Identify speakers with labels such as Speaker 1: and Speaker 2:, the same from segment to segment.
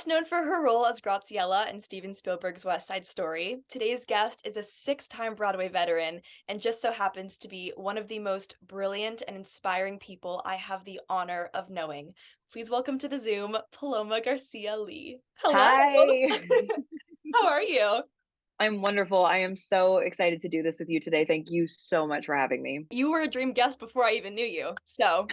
Speaker 1: Best known for her role as Graziella in Steven Spielberg's West Side Story, today's guest is a six-time Broadway veteran and just so happens to be one of the most brilliant and inspiring people I have the honor of knowing. Please welcome to the Zoom, Paloma Garcia-Lee. Hello.
Speaker 2: Hi.
Speaker 1: How are you?
Speaker 2: I'm wonderful. I am so excited to do this with you today. Thank you so much for having me.
Speaker 1: You were a dream guest before I even knew you, so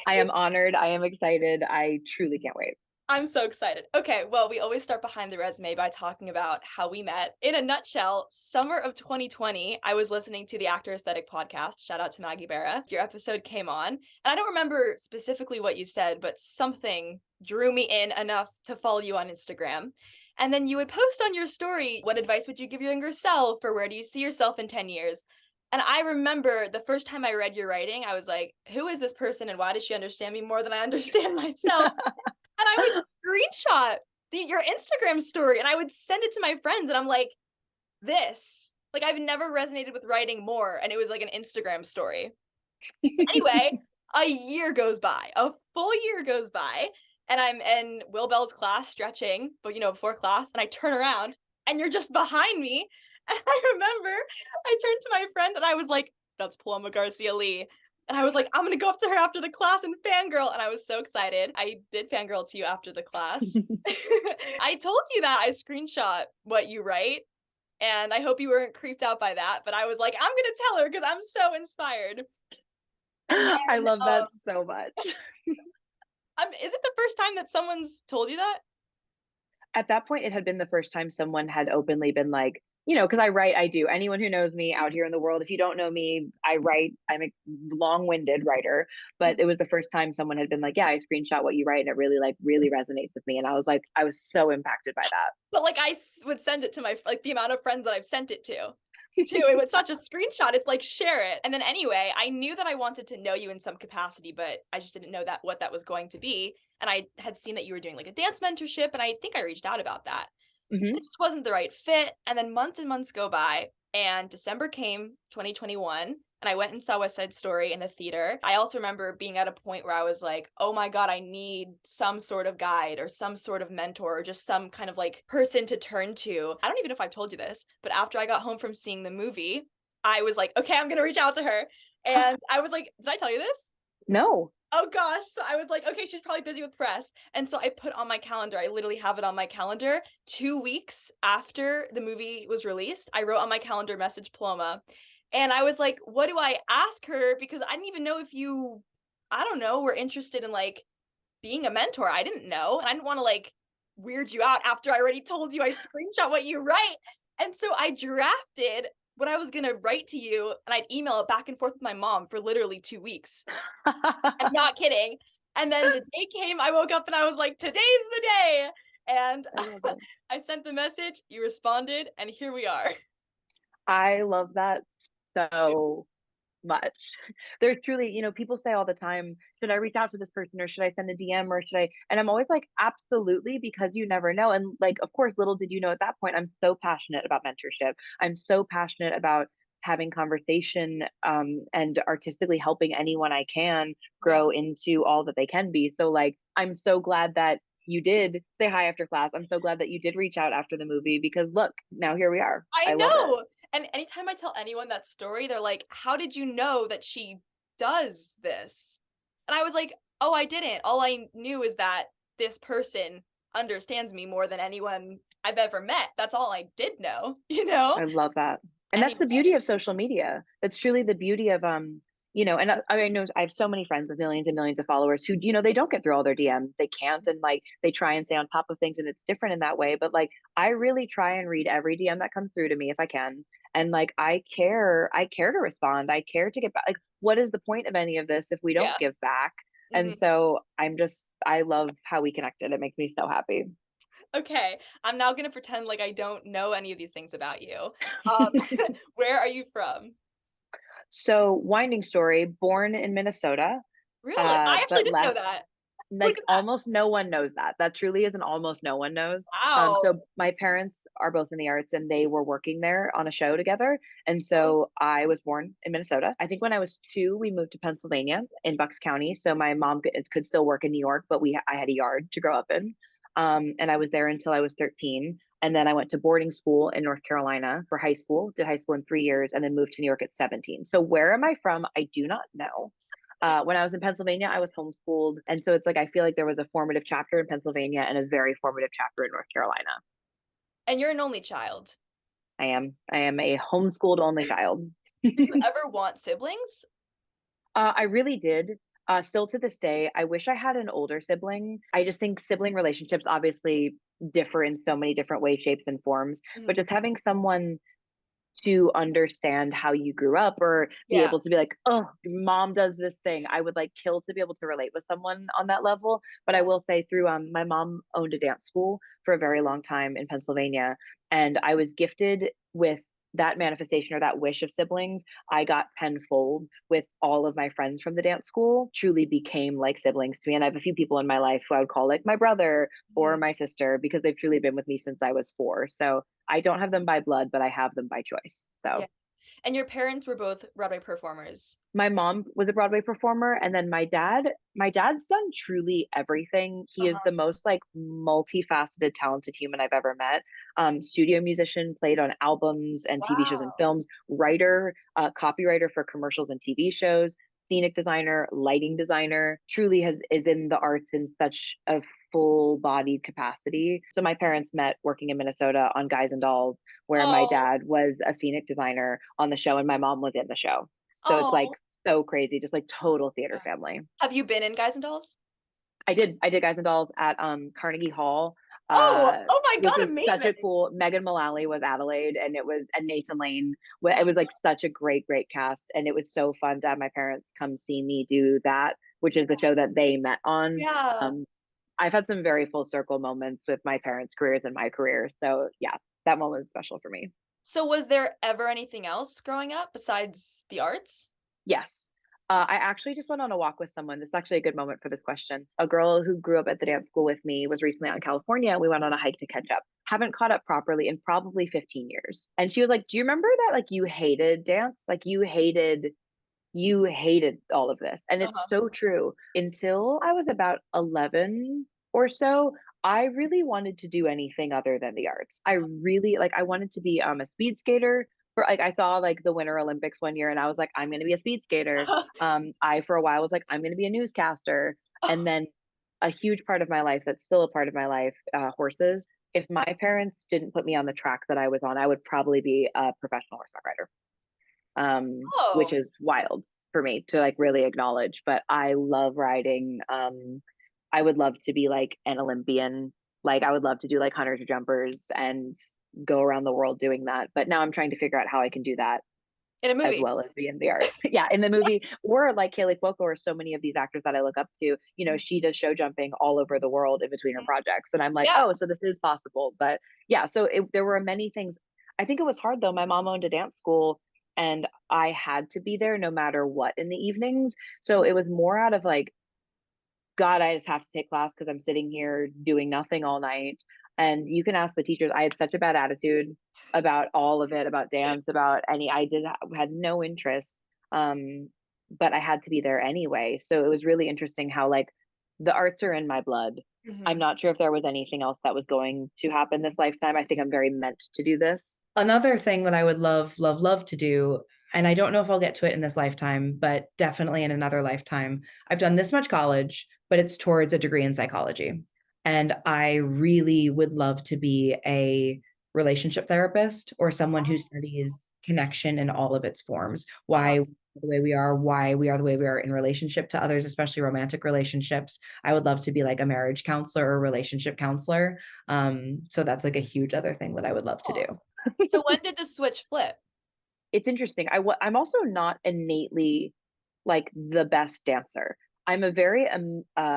Speaker 2: I am honored. I am excited. I truly can't wait.
Speaker 1: I'm so excited. Okay, well, we always start behind the resume by talking about how we met. In a nutshell, summer of 2020, I was listening to the Actor Aesthetic podcast. Shout out to Maggie Barra. Your episode came on, and I don't remember specifically what you said, but something drew me in enough to follow you on Instagram. And then you would post on your story, what advice would you give your younger self, or where do you see yourself in 10 years? And I remember the first time I read your writing, I was like, who is this person and why does she understand me more than I understand myself? And I would screenshot your Instagram story and I would send it to my friends and I'm like, this. Like, I've never resonated with writing more. And it was like an Instagram story. Anyway, a year goes by, a full year goes by, and I'm in Will Bell's class stretching, but before class, and I turn around and you're just behind me. And I remember I turned to my friend and I was like, that's Paloma Garcia-Lee. And I was like, I'm going to go up to her after the class and fangirl. And I was so excited. I did fangirl to you after the class. I told you that I screenshot what you write. And I hope you weren't creeped out by that. But I was like, I'm going to tell her because I'm so inspired. And then,
Speaker 2: I love that so much.
Speaker 1: is it the first time that someone's told you that?
Speaker 2: At that point, it had been the first time someone had openly been like, because I write, I do. Anyone who knows me out here in the world, if you don't know me, I write. I'm a long-winded writer, but it was the first time someone had been like, "Yeah, I screenshot what you write, and it really resonates with me." And I was like, I was so impacted by that.
Speaker 1: But like, I would send it to my the amount of friends that I've sent it to. It was such a screenshot. It's like, share it. And then anyway, I knew that I wanted to know you in some capacity, but I just didn't know that what that was going to be. And I had seen that you were doing like a dance mentorship, and I think I reached out about that.
Speaker 2: Mm-hmm.
Speaker 1: It just wasn't the right fit. And then months and months go by, and December came, 2021, and I went and saw West Side Story in the theater. I also remember being at a point where I was like, oh my God, I need some sort of guide or some sort of mentor or just some kind of like person to turn to. I don't even know if I've told you this, but after I got home from seeing the movie, I was like, okay, I'm going to reach out to her. And I was like, did I tell you this?
Speaker 2: No.
Speaker 1: Oh gosh. So I was like, okay, she's probably busy with press. And so I put on my calendar, I literally have it on my calendar, 2 weeks after the movie was released, I wrote on my calendar, message Paloma. And I was like, what do I ask her? Because I didn't even know if you, I don't know, were interested in like being a mentor. I didn't know. And I didn't want to like weird you out after I already told you I screenshot what you write. And so I drafted what I was going to write to you and I'd email it back and forth with my mom for literally 2 weeks. I'm not kidding. And then the day came, I woke up and I was like, today's the day. And I sent the message, you responded, and here we are.
Speaker 2: I love that so much. There's truly, people say all the time, should I reach out to this person or should I send a DM or should I? And I'm always like, absolutely, because you never know. And like, of course, little did you know at that point, I'm so passionate about mentorship. I'm so passionate about having conversation and artistically helping anyone I can grow into all that they can be. So like, I'm so glad that you did say hi after class. I'm so glad that you did reach out after the movie because look, now here we are.
Speaker 1: I
Speaker 2: I love it.
Speaker 1: know. And anytime I tell anyone that story, they're like, how did you know that she does this? And I was like, oh, I didn't. All I knew is that this person understands me more than anyone I've ever met. That's all I did know,
Speaker 2: I love that. And that's the
Speaker 1: Anyway.
Speaker 2: beauty of social media. That's truly the beauty of and I know I have so many friends with millions and millions of followers who, they don't get through all their DMs. They can't, and like they try and stay on top of things and it's different in that way. But like I really try and read every DM that comes through to me if I can. And like I care to respond. I care to get back. Like, what is the point of any of this if we don't
Speaker 1: Yeah.
Speaker 2: give back? And
Speaker 1: Mhm.
Speaker 2: so I love how we connected. It makes me so happy.
Speaker 1: Okay. I'm now gonna pretend like I don't know any of these things about you. Um, where are you from?
Speaker 2: So, winding story, born in Minnesota,
Speaker 1: Really? I actually
Speaker 2: but
Speaker 1: didn't know
Speaker 2: left
Speaker 1: that. Look
Speaker 2: like
Speaker 1: at that.
Speaker 2: almost no one knows that. That truly is an almost no one knows.
Speaker 1: Wow.
Speaker 2: So my parents are both in the arts and they were working there on a show together. And
Speaker 1: Oh,
Speaker 2: so I was born in Minnesota. I think when I was 2, we moved to Pennsylvania in Bucks County. So my mom could still work in New York, but I had a yard to grow up in. And I was there until I was 13. And then I went to boarding school in North Carolina for high school, did high school in 3 years, and then moved to New York at 17. So where am I from? I do not know. When I was in Pennsylvania, I was homeschooled. And so it's like, I feel like there was a formative chapter in Pennsylvania and a very formative chapter in North Carolina.
Speaker 1: And you're an only child.
Speaker 2: I am. I am a homeschooled only child.
Speaker 1: Did you ever want siblings?
Speaker 2: I really did. Still to this day, I wish I had an older sibling. I just think sibling relationships obviously differ in so many different ways, shapes, and forms. But
Speaker 1: Mhm.
Speaker 2: just having someone to understand how you grew up or be
Speaker 1: Yeah.
Speaker 2: able to be like, oh, mom does this thing. I would like kill to be able to relate with someone on that level. But I
Speaker 1: Yeah.
Speaker 2: will say through my mom owned a dance school for a very long time in Pennsylvania. And I was gifted with that manifestation or that wish of siblings. I got tenfold with all of my friends from the dance school, truly became like siblings to me. And I have a few people in my life who I would call like my brother or
Speaker 1: Mhm.
Speaker 2: my sister because they've truly been with me since I was 4. So I don't have them by blood, but I have them by choice.
Speaker 1: Yeah.
Speaker 2: So
Speaker 1: And your parents were both Broadway performers.
Speaker 2: my mom was a Broadway performer, and then my dad's done truly everything. He is
Speaker 1: Uh-huh.
Speaker 2: the most like multifaceted, talented human I've ever met. Studio musician, played on albums and TV shows and
Speaker 1: Wow.
Speaker 2: films, writer, copywriter for commercials and TV shows, scenic designer, lighting designer. Truly has is in the arts in such a full-bodied capacity. So my parents met working in Minnesota on Guys and Dolls, where my
Speaker 1: Oh,
Speaker 2: dad was a scenic designer on the show and my mom was in the show. So it's like
Speaker 1: oh.
Speaker 2: so crazy, just like total theater
Speaker 1: Yeah.
Speaker 2: family.
Speaker 1: Have you been in Guys and Dolls?
Speaker 2: I did Guys and Dolls at Carnegie Hall,
Speaker 1: Oh,
Speaker 2: uh,
Speaker 1: oh my
Speaker 2: which
Speaker 1: God,
Speaker 2: was such
Speaker 1: amazing.
Speaker 2: a cool. Megan Mullally was Adelaide, and it was and Nathan Lane.
Speaker 1: Uh,
Speaker 2: It was like such a great cast, and it was so fun to have my parents come see me do that, which
Speaker 1: yeah.
Speaker 2: is the show that they met on.
Speaker 1: Yeah.
Speaker 2: Um, I've had some very full circle moments with my parents' careers and my career, so yeah, that moment is special for me.
Speaker 1: So was there ever anything else growing up besides the arts?
Speaker 2: Yes. I actually just went on a walk with someone. This is actually a good moment for this question. A girl who grew up at the dance school with me was recently out in California. We went on a hike to catch up. Haven't caught up properly in probably 15 years. And she was like, "Do you remember that like you hated dance? Like you hated all of this." And it's
Speaker 1: Uh-huh.
Speaker 2: so true. Until I was about 11 or so, I really wanted to do anything other than the arts. I really like I wanted to be a speed skater. For like I saw like the Winter Olympics one year and I was like, I'm gonna be a speed skater. I for a while was like, I'm gonna be a newscaster. And then a huge part of my life that's still a part of my life, horses. If my parents didn't put me on the track that I was on, I would probably be a professional horseback rider, which
Speaker 1: Oh,
Speaker 2: is wild for me to like really acknowledge. But I love riding. I would love to be like an Olympian. Like I would love to do like hunters or jumpers and go around the world doing that. But now I'm trying to figure out how I can do that
Speaker 1: in a
Speaker 2: as
Speaker 1: movie.
Speaker 2: well as be in the arts. Yeah, in the movie, or like Kaylee Cuoco, or so many of these actors that I look up to. She does show jumping all over the world in between her projects, and I'm like,
Speaker 1: Yeah.
Speaker 2: oh, so this is possible. But yeah, so there were many things. I think it was hard though. My mom owned a dance school, and I had to be there no matter what in the evenings. So it was more out of like, God, I just have to take class because I'm sitting here doing nothing all night. And you can ask the teachers. I had such a bad attitude about all of it, about dance, about any. I did had no interest, but I had to be there anyway. So it was really interesting how like the arts are in my blood. I'm
Speaker 1: Mhm.
Speaker 2: not sure if there was anything else that was going to happen this lifetime. I think I'm very meant to do this.
Speaker 3: Another thing that I would love to do, and I don't know if I'll get to it in this lifetime, but definitely in another lifetime. I've done this much college, but it's towards a degree in psychology. And I really would love to be a relationship therapist or someone who studies connection in all of its forms.
Speaker 1: Uh-huh.
Speaker 3: Why the way we are, why we are the way we are in relationship to others, especially romantic relationships. I would love to be like a marriage counselor or relationship counselor. So that's like a huge other thing that I would love to
Speaker 1: Oh.
Speaker 3: do.
Speaker 1: So when did the switch flip?
Speaker 2: It's interesting. I'm also not innately like the best dancer. I'm a very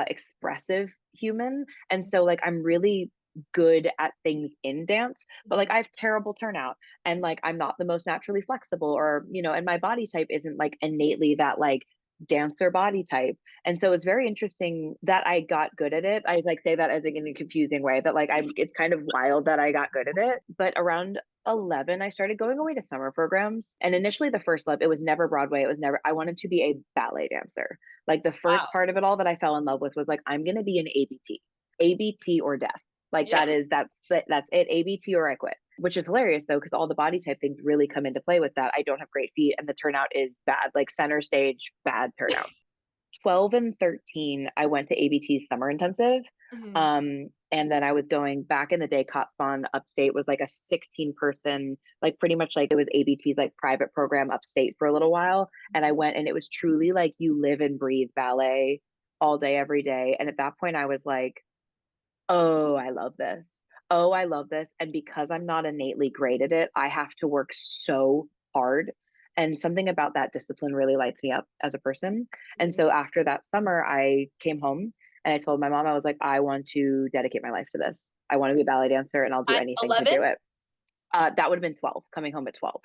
Speaker 2: expressive human, and so like I'm really good at things in dance, but like
Speaker 1: Mhm.
Speaker 2: I have terrible turnout, and like I'm not the most naturally flexible, or and my body type isn't like innately that like dancer body type. And so it's very interesting that I got good at it. I like say that as like in a confusing way that like it's kind of wild that I got good at it. But around 11, I started going away to summer programs. And initially, the first love, it was never Broadway. It was never, I wanted to be a ballet dancer. Like the
Speaker 1: Wow.
Speaker 2: first part of it all that I fell in love with was like, I'm going to be an ABT, ABT or deaf. Like
Speaker 1: Yeah.
Speaker 2: that's it, ABT or I quit, which is hilarious though, because all the body type things really come into play with that. I don't have great feet and the turnout is bad, like center stage, bad turnout. 12 and 13, I went to ABT's summer intensive.
Speaker 1: Mhm.
Speaker 2: And then I was going back in the day, Cotspawn upstate was like a 16 person, like pretty much like it was ABT's like private program upstate for a little while. And I went and it was truly like you live and breathe ballet all day, every day. And at that point, I was like, oh, I love this. Oh, I love this. And because I'm not innately great at it, I have to work so hard. And something about that discipline really lights me up as a person. And so after that summer, I came home and I told my mom, I was like, I want to dedicate my life to this. I want to be a ballet dancer and I'll do
Speaker 1: At
Speaker 2: anything to
Speaker 1: 11?
Speaker 2: do it. That would have been 12, coming home at 12.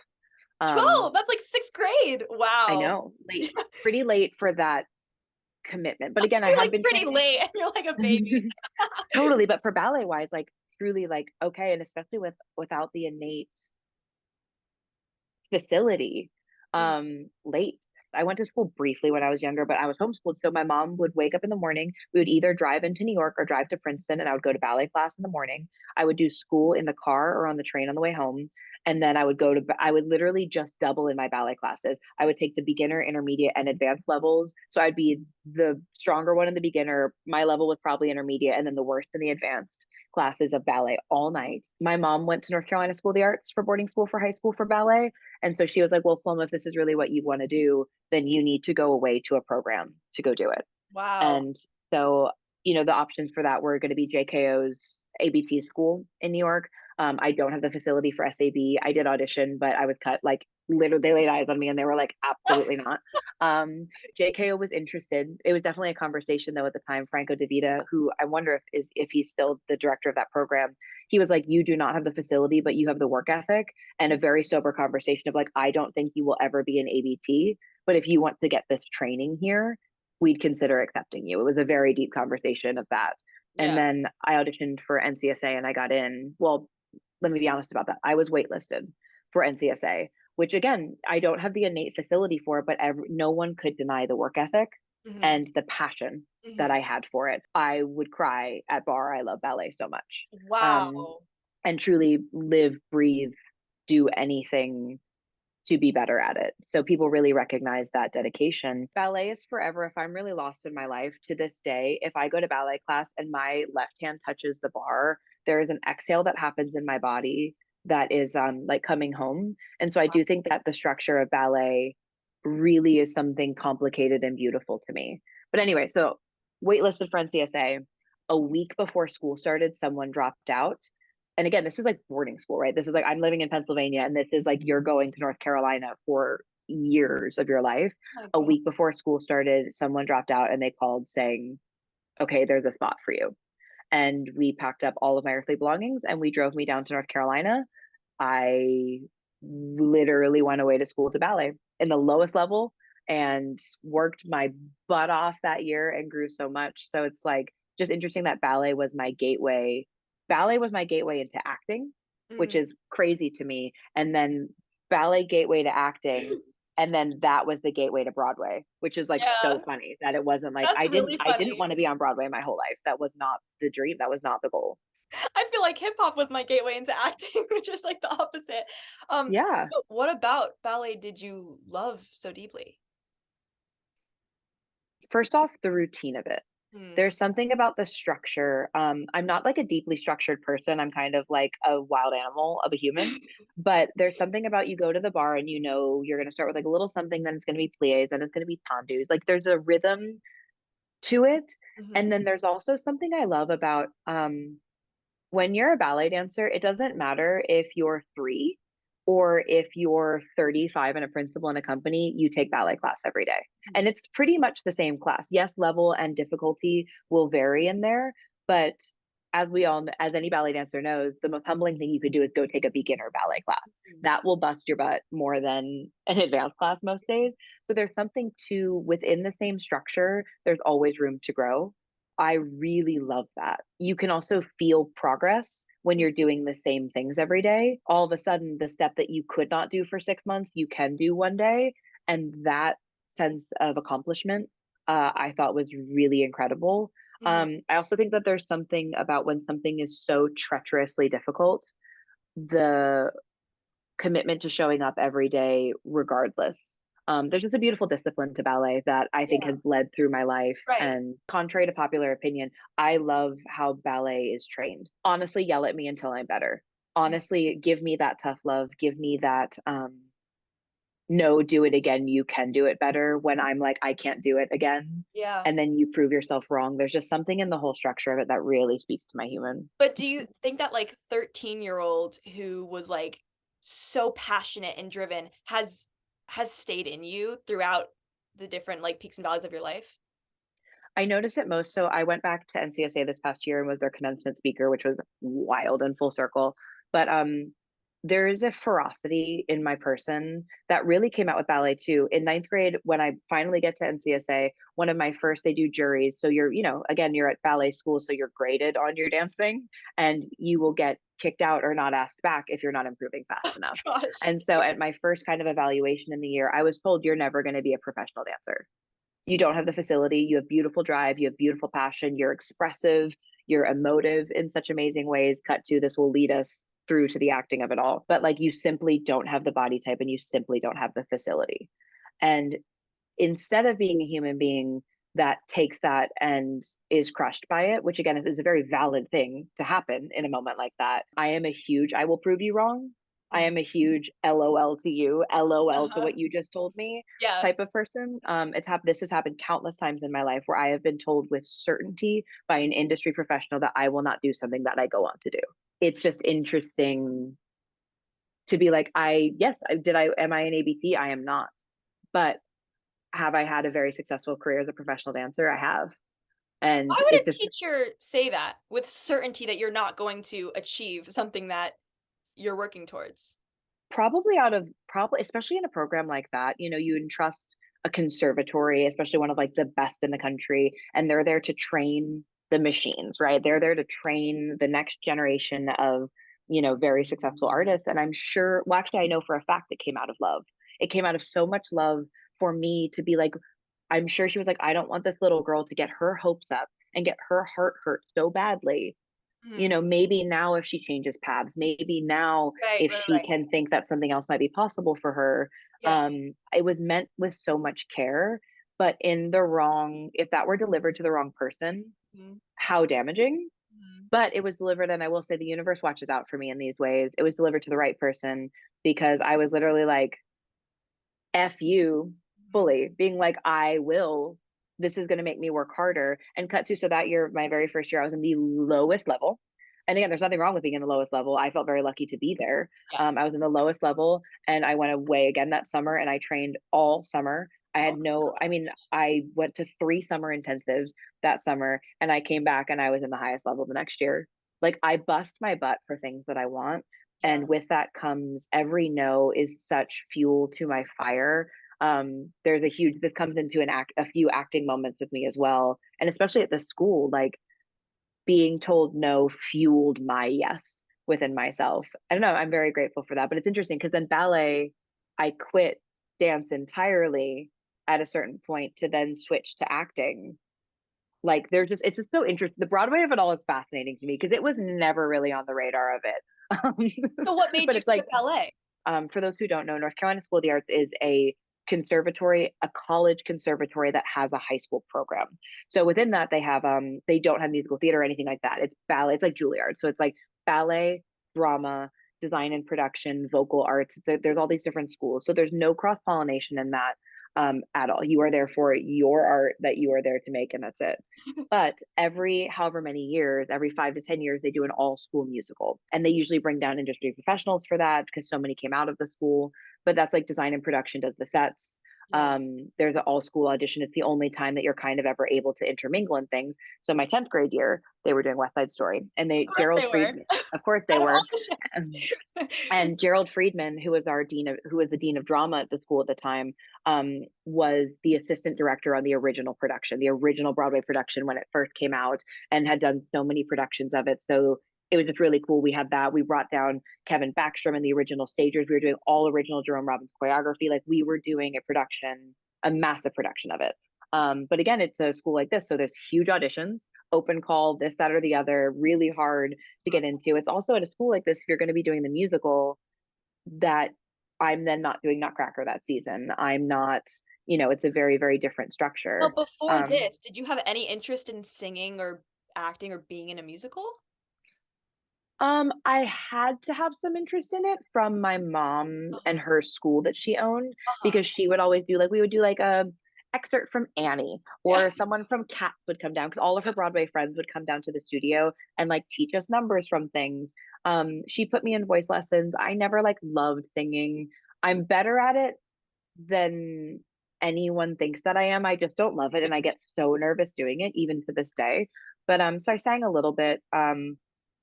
Speaker 1: 12, that's like sixth grade.
Speaker 2: I
Speaker 1: Wow.
Speaker 2: know, late, pretty late for that commitment. But again, I
Speaker 1: You're
Speaker 2: had
Speaker 1: like
Speaker 2: been
Speaker 1: pretty late and you're like a baby.
Speaker 2: training. Totally. But for ballet wise, like truly like, okay. And especially without the innate facility,
Speaker 1: Mm.
Speaker 2: late. I went to school briefly when I was younger, but I was homeschooled. So my mom would wake up in the morning. We would either drive into New York or drive to Princeton, and I would go to ballet class in the morning. I would do school in the car or on the train on the way home. And then I would literally just double in my ballet classes. I would take the beginner, intermediate, and advanced levels. So I'd be the stronger one in the beginner. My level was probably intermediate, and then the worst in the advanced classes of ballet all night. My mom went to North Carolina School of the Arts for boarding school for high school for ballet. And so she was like, well, Paloma, if this is really what you want to do, then you need to go away to a program to go do it.
Speaker 1: Wow.
Speaker 2: And so, the options for that were going to be JKO's ABT school in New York. I don't have the facility for SAB. I did audition, but I was cut. Like literally, they laid eyes on me and they were like, absolutely not. JKO was interested. It was definitely a conversation though at the time. Franco DeVita, who I wonder if he's still the director of that program, he was like, you do not have the facility, but you have the work ethic, and a very sober conversation of like, I don't think you will ever be an ABT, but if you want to get this training here, we'd consider accepting you. It was a very deep conversation of that. And
Speaker 1: Yeah.
Speaker 2: then I auditioned for NCSA and I got in. Well, let me be honest about that. I was waitlisted for NCSA, which again, I don't have the innate facility for, but no one could deny the work ethic
Speaker 1: Mhm.
Speaker 2: and the passion that I had for it. I would cry at bar. I love ballet so much.
Speaker 1: Wow.
Speaker 2: And truly live, breathe, do anything to be better at it. So people really recognize that dedication. Ballet is forever. If I'm really lost in my life to this day, if I go to ballet class and my left hand touches the bar, there is an exhale that happens in my body that is like coming home. And so I do think that the structure of ballet really is something complicated and beautiful to me. But anyway, so waitlisted for NCSA. A week before school started, someone dropped out. And again, this is like boarding school, right? This is like I'm living in Pennsylvania, and this is like you're going to North Carolina for years of your life.
Speaker 1: Oh my
Speaker 2: A
Speaker 1: God.
Speaker 2: week before school started, someone dropped out and they called saying, okay, there's a spot for you. And we packed up all of my earthly belongings and we drove me down to North Carolina. I literally went away to school to ballet in the lowest level and worked my butt off that year and grew so much. So it's like just interesting that ballet was my gateway. Ballet was my gateway into acting, which
Speaker 1: Mhm.
Speaker 2: is crazy to me. And then ballet gateway to acting. And then that was the gateway to Broadway, which is like so
Speaker 1: Yeah,
Speaker 2: funny that it wasn't like
Speaker 1: that's really
Speaker 2: I didn't
Speaker 1: funny.
Speaker 2: want to be on Broadway my whole life. That was not the dream. That was not the goal.
Speaker 1: I feel like hip hop was my gateway into acting, which is like the opposite.
Speaker 2: Yeah.
Speaker 1: But what about ballet did you love so deeply?
Speaker 2: First off, the routine of it.
Speaker 1: Mm.
Speaker 2: There's something about the structure. I'm not like a deeply structured person. I'm kind of like a wild animal of a human. But there's something about you go to the bar and you're going to start with like a little something, then it's going to be plies, then it's going to be tendus. Like there's a rhythm to it. And
Speaker 1: Mhm.
Speaker 2: then there's also something I love about when you're a ballet dancer, it doesn't matter if you're 3 or if you're 35 and a principal in a company, you take ballet class every day. And it's pretty much the same class. Yes, level and difficulty will vary in there, but as any ballet dancer knows, the most humbling thing you could do is go take a beginner ballet class.
Speaker 1: Mhm.
Speaker 2: That will bust your butt more than an advanced class most days. So there's something to within the same structure, there's always room to grow. I really love that. You can also feel progress when you're doing the same things every day. All of a sudden, the step that you could not do for 6 months, you can do one day. And that sense of accomplishment, I thought was really incredible. I also think that there's something about when something is so treacherously difficult, the commitment to showing up every day regardless. There's just a beautiful discipline to ballet that I think
Speaker 1: Yeah.
Speaker 2: has led through my life.
Speaker 1: Right.
Speaker 2: And contrary to popular opinion, I love how ballet is trained. Honestly, yell at me until I'm better. Honestly, give me that tough love. Give me that no, do it again. You can do it better when I'm like, I can't do it again.
Speaker 1: Yeah.
Speaker 2: And then you prove yourself wrong. There's just something in the whole structure of it that really speaks to my human.
Speaker 1: But do you think that like 13-year-old who was like so passionate and driven has stayed in you throughout the different like peaks and valleys of your life?
Speaker 2: I notice it most. So I went back to NCSA this past year and was their commencement speaker, which was wild and full circle. But there is a ferocity in my person that really came out with ballet too. In ninth grade, when I finally get to NCSA, one of my first, they do juries. So you're, again, you're at ballet school, so you're graded on your dancing, and you will get kicked out or not asked back if you're not improving fast enough.
Speaker 1: Gosh.
Speaker 2: And so at my first kind of evaluation in the year, I was told you're never going to be a professional dancer. You don't have the facility. You have beautiful drive. You have beautiful passion. You're expressive. You're emotive in such amazing ways. Cut to this will lead us through to the acting of it all. But like you simply don't have the body type and you simply don't have the facility. And instead of being a human being that takes that and is crushed by it, which again is a very valid thing to happen in a moment like that, I will prove you wrong. I am a huge LOL to you, LOL to what you just told me
Speaker 1: Yeah.
Speaker 2: type of person. This has happened countless times in my life where I have been told with certainty by an industry professional that I will not do something that I go on to do. It's just interesting to be like, am I an ABT? I am not. But have I had a very successful career as a professional dancer? I have. And
Speaker 1: Why would a teacher say that with certainty that you're not going to achieve something that you're working towards?
Speaker 2: probably especially in a program like that, you entrust a conservatory, especially one of like the best in the country, and they're there to train the machines, right? They're there to train the next generation of, very successful artists. And I'm sure, well, actually, I know for a fact it came out of love. It came out of so much love for me to be like, I'm sure she was like, I don't want this little girl to get her hopes up and get her heart hurt so badly. Maybe now if she changes paths, maybe now
Speaker 1: Right,
Speaker 2: if
Speaker 1: right,
Speaker 2: she
Speaker 1: right.
Speaker 2: can think that something else might be possible for her.
Speaker 1: Yeah.
Speaker 2: It was meant with so much care, but if that were delivered to the wrong person,
Speaker 1: Mhm.
Speaker 2: how damaging.
Speaker 1: Mhm.
Speaker 2: But it was delivered, and I will say the universe watches out for me in these ways. It was delivered to the right person because I was literally like, F you fully, being like, this is going to make me work harder. And cut to, so that year, my very first year, I was in the lowest level. And again, there's nothing wrong with being in the lowest level. I felt very lucky to be there.
Speaker 1: Yeah.
Speaker 2: I was in the lowest level and I went away again that summer and I trained all summer. I went to 3 summer intensives that summer and I came back and I was in the highest level the next year. Like I bust my butt for things that I want.
Speaker 1: Yeah.
Speaker 2: And with that comes every no is such fuel to my fire. This comes into a few acting moments with me as well. And especially at the school, like being told no fueled my yes within myself. I don't know. I'm very grateful for that. But it's interesting because then ballet, I quit dance entirely at a certain point to then switch to acting. Like it's just so interesting. The Broadway of it all is fascinating to me because it was never really on the radar of it.
Speaker 1: So what made
Speaker 2: But
Speaker 1: you
Speaker 2: it's like,
Speaker 1: quit ballet?
Speaker 2: for those who don't know, North Carolina School of the Arts is a college conservatory that has a high school program. So within that, they don't have musical theater or anything like that. It's ballet. It's like Juilliard. So it's like ballet, drama, design and production, vocal arts. There's all these different schools. So there's no cross pollination in that at all. You are there for your art that you are there to make, and that's it. But every however many years, every 5 to 10 years, they do an all school musical. And they usually bring down industry professionals for that because so many came out of the school. But that's like design and production does the sets.
Speaker 1: Yeah.
Speaker 2: There's an all school audition. It's the only time that you're kind of ever able to intermingle in things. So my 10th grade year, they were doing West Side Story. And
Speaker 1: Of course
Speaker 2: Gerald
Speaker 1: they were.
Speaker 2: Friedman, of course they
Speaker 1: Out of
Speaker 2: were.
Speaker 1: all the shows.
Speaker 2: And Gerald Friedman, who was the dean of drama at the school at the time, was the assistant director on the original production, the original Broadway production when it first came out, and had done so many productions of it. So it was just really cool. We had that. We brought down Kevin Backstrom and the original stagers. We were doing all original Jerome Robbins choreography. Like we were doing a massive production of it. But again, it's a school like this, so there's huge auditions, open call, this, that, or the other, really hard to get into. It's also at a school like this, if you're going to be doing the musical, that I'm then not doing Nutcracker that season. I'm not, it's a very, very different
Speaker 1: Well,
Speaker 2: structure.
Speaker 1: before this, did you have any interest in singing or acting or being in a musical?
Speaker 2: I had to have some interest in it from my mom and her school that she owned,
Speaker 1: Uh-huh.
Speaker 2: because she would always do, like, we would do like a excerpt from Annie,
Speaker 1: Yeah.
Speaker 2: or someone from Cats would come down, because all of her Broadway friends would come down to the studio and like teach us numbers from things. She put me in voice lessons. I never like loved singing. I'm better at it than anyone thinks that I am. I just don't love it, and I get so nervous doing it even to this day. But so I sang a little bit.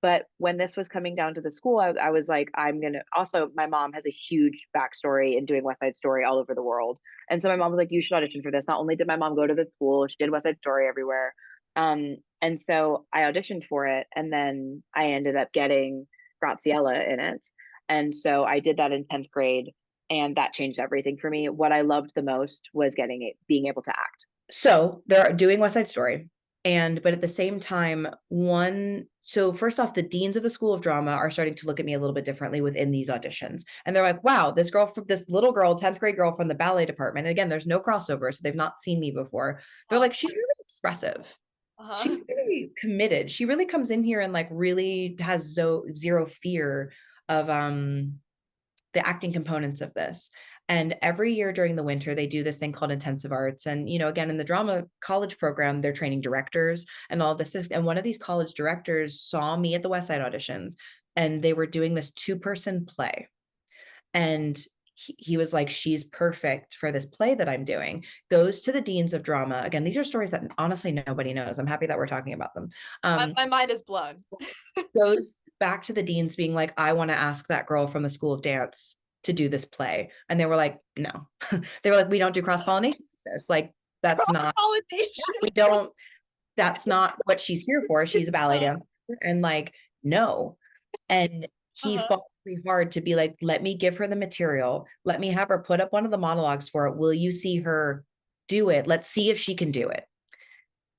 Speaker 2: But when this was coming down to the school, I was like, I'm gonna also, my mom has a huge backstory in doing West Side Story all over the world. And so my mom was like, you should audition for this. Not only did my mom go to the school, she did West Side Story everywhere. And so I auditioned for it, and then I ended up getting Graziella in it. And so I did that in 10th grade, and that changed everything for me. What I loved the most was getting it, being able to act.
Speaker 3: So they're doing West Side Story. But at the same time, so first off, the deans of the School of Drama are starting to look at me a little bit differently within these auditions. And they're like, wow, this little girl, 10th grade girl from the ballet department. And again, there's no crossover, so they've not seen me before. They're like, she's really expressive. She's really committed. She really comes in here and like really has zero fear of the acting components of this. And every year during the winter, they do this thing called intensive arts. And, again, in the drama college program, they're training directors and all this. And one of these college directors saw me at the West Side auditions, and they were doing this 2-person play. And he was like, she's perfect for this play that I'm doing. Goes to the deans of drama. Again, these are stories that honestly nobody knows. I'm happy that we're talking about them.
Speaker 1: My mind is blown.
Speaker 3: Goes back to the deans being like, I want to ask that girl from the School of Dance to do this play. And they were like, no. They were like, we don't do cross-pollination. It's like, that's not, we don't, that's not what she's here for. She's a ballet dancer. And like, no. And he fought really hard to be like, let me give her the material. Let me have her put up one of the monologues for it. Will you see her do it? Let's see if she can do it.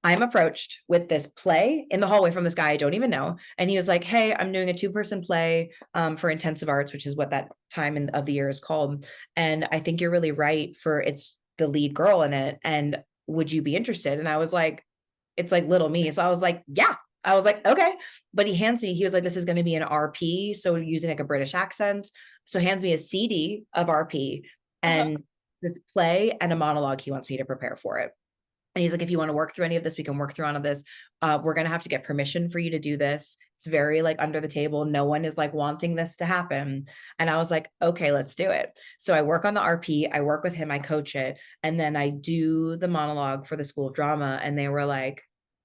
Speaker 3: I'm approached with this play in the hallway from this guy I don't even know. And he was like, hey, I'm doing a 2-person play for intensive arts, which is what that time of the year is called. And I think you're really right it's the lead girl in it. And would you be interested? And I was like, it's like little me. So I was like, yeah. I was like, okay. But he was like, this is going to be an RP. So using like a British accent. So hands me a CD of RP and the play and a monologue he wants me to prepare for it. And he's like, if you want to work through any of this, we can work through all of this. We're going to have to get permission for you to do this. It's very like under the table. No one is like wanting this to happen. And I was like, okay, let's do it. So I work on the RP. I work with him. I coach it. And then I do the monologue for the School of Drama. And they were like,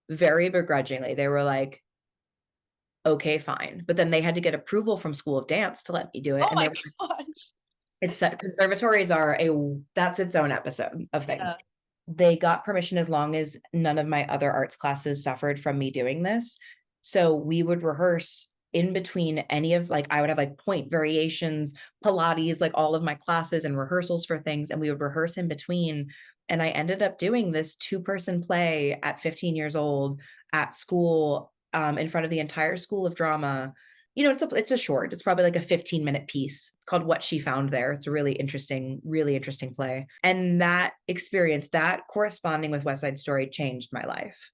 Speaker 3: very begrudgingly, they were like, okay, fine. But then they had to get approval from School of Dance to let me do it.
Speaker 1: Oh
Speaker 3: and
Speaker 1: my
Speaker 3: they
Speaker 1: gosh.
Speaker 3: It's conservatories are that's its own episode of things.
Speaker 1: Yeah.
Speaker 3: They got permission as long as none of my other arts classes suffered from me doing this. So we would rehearse in between any of like, I would have like point variations, Pilates, like all of my classes and rehearsals for things. And we would rehearse in between. And I ended up doing this 2-person play at 15 years old at school, in front of the entire School of Drama. It's a short, it's probably like a 15-minute piece called What She Found There. It's a really interesting play. And that experience, that corresponding with West Side Story, changed my life.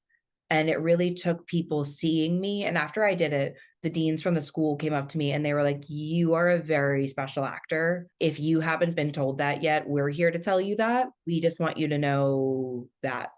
Speaker 3: And it really took people seeing me. And after I did it, the deans from the school came up to me and they were like, you are a very special actor. If you haven't been told that yet, we're here to tell you that. We just want you to know that.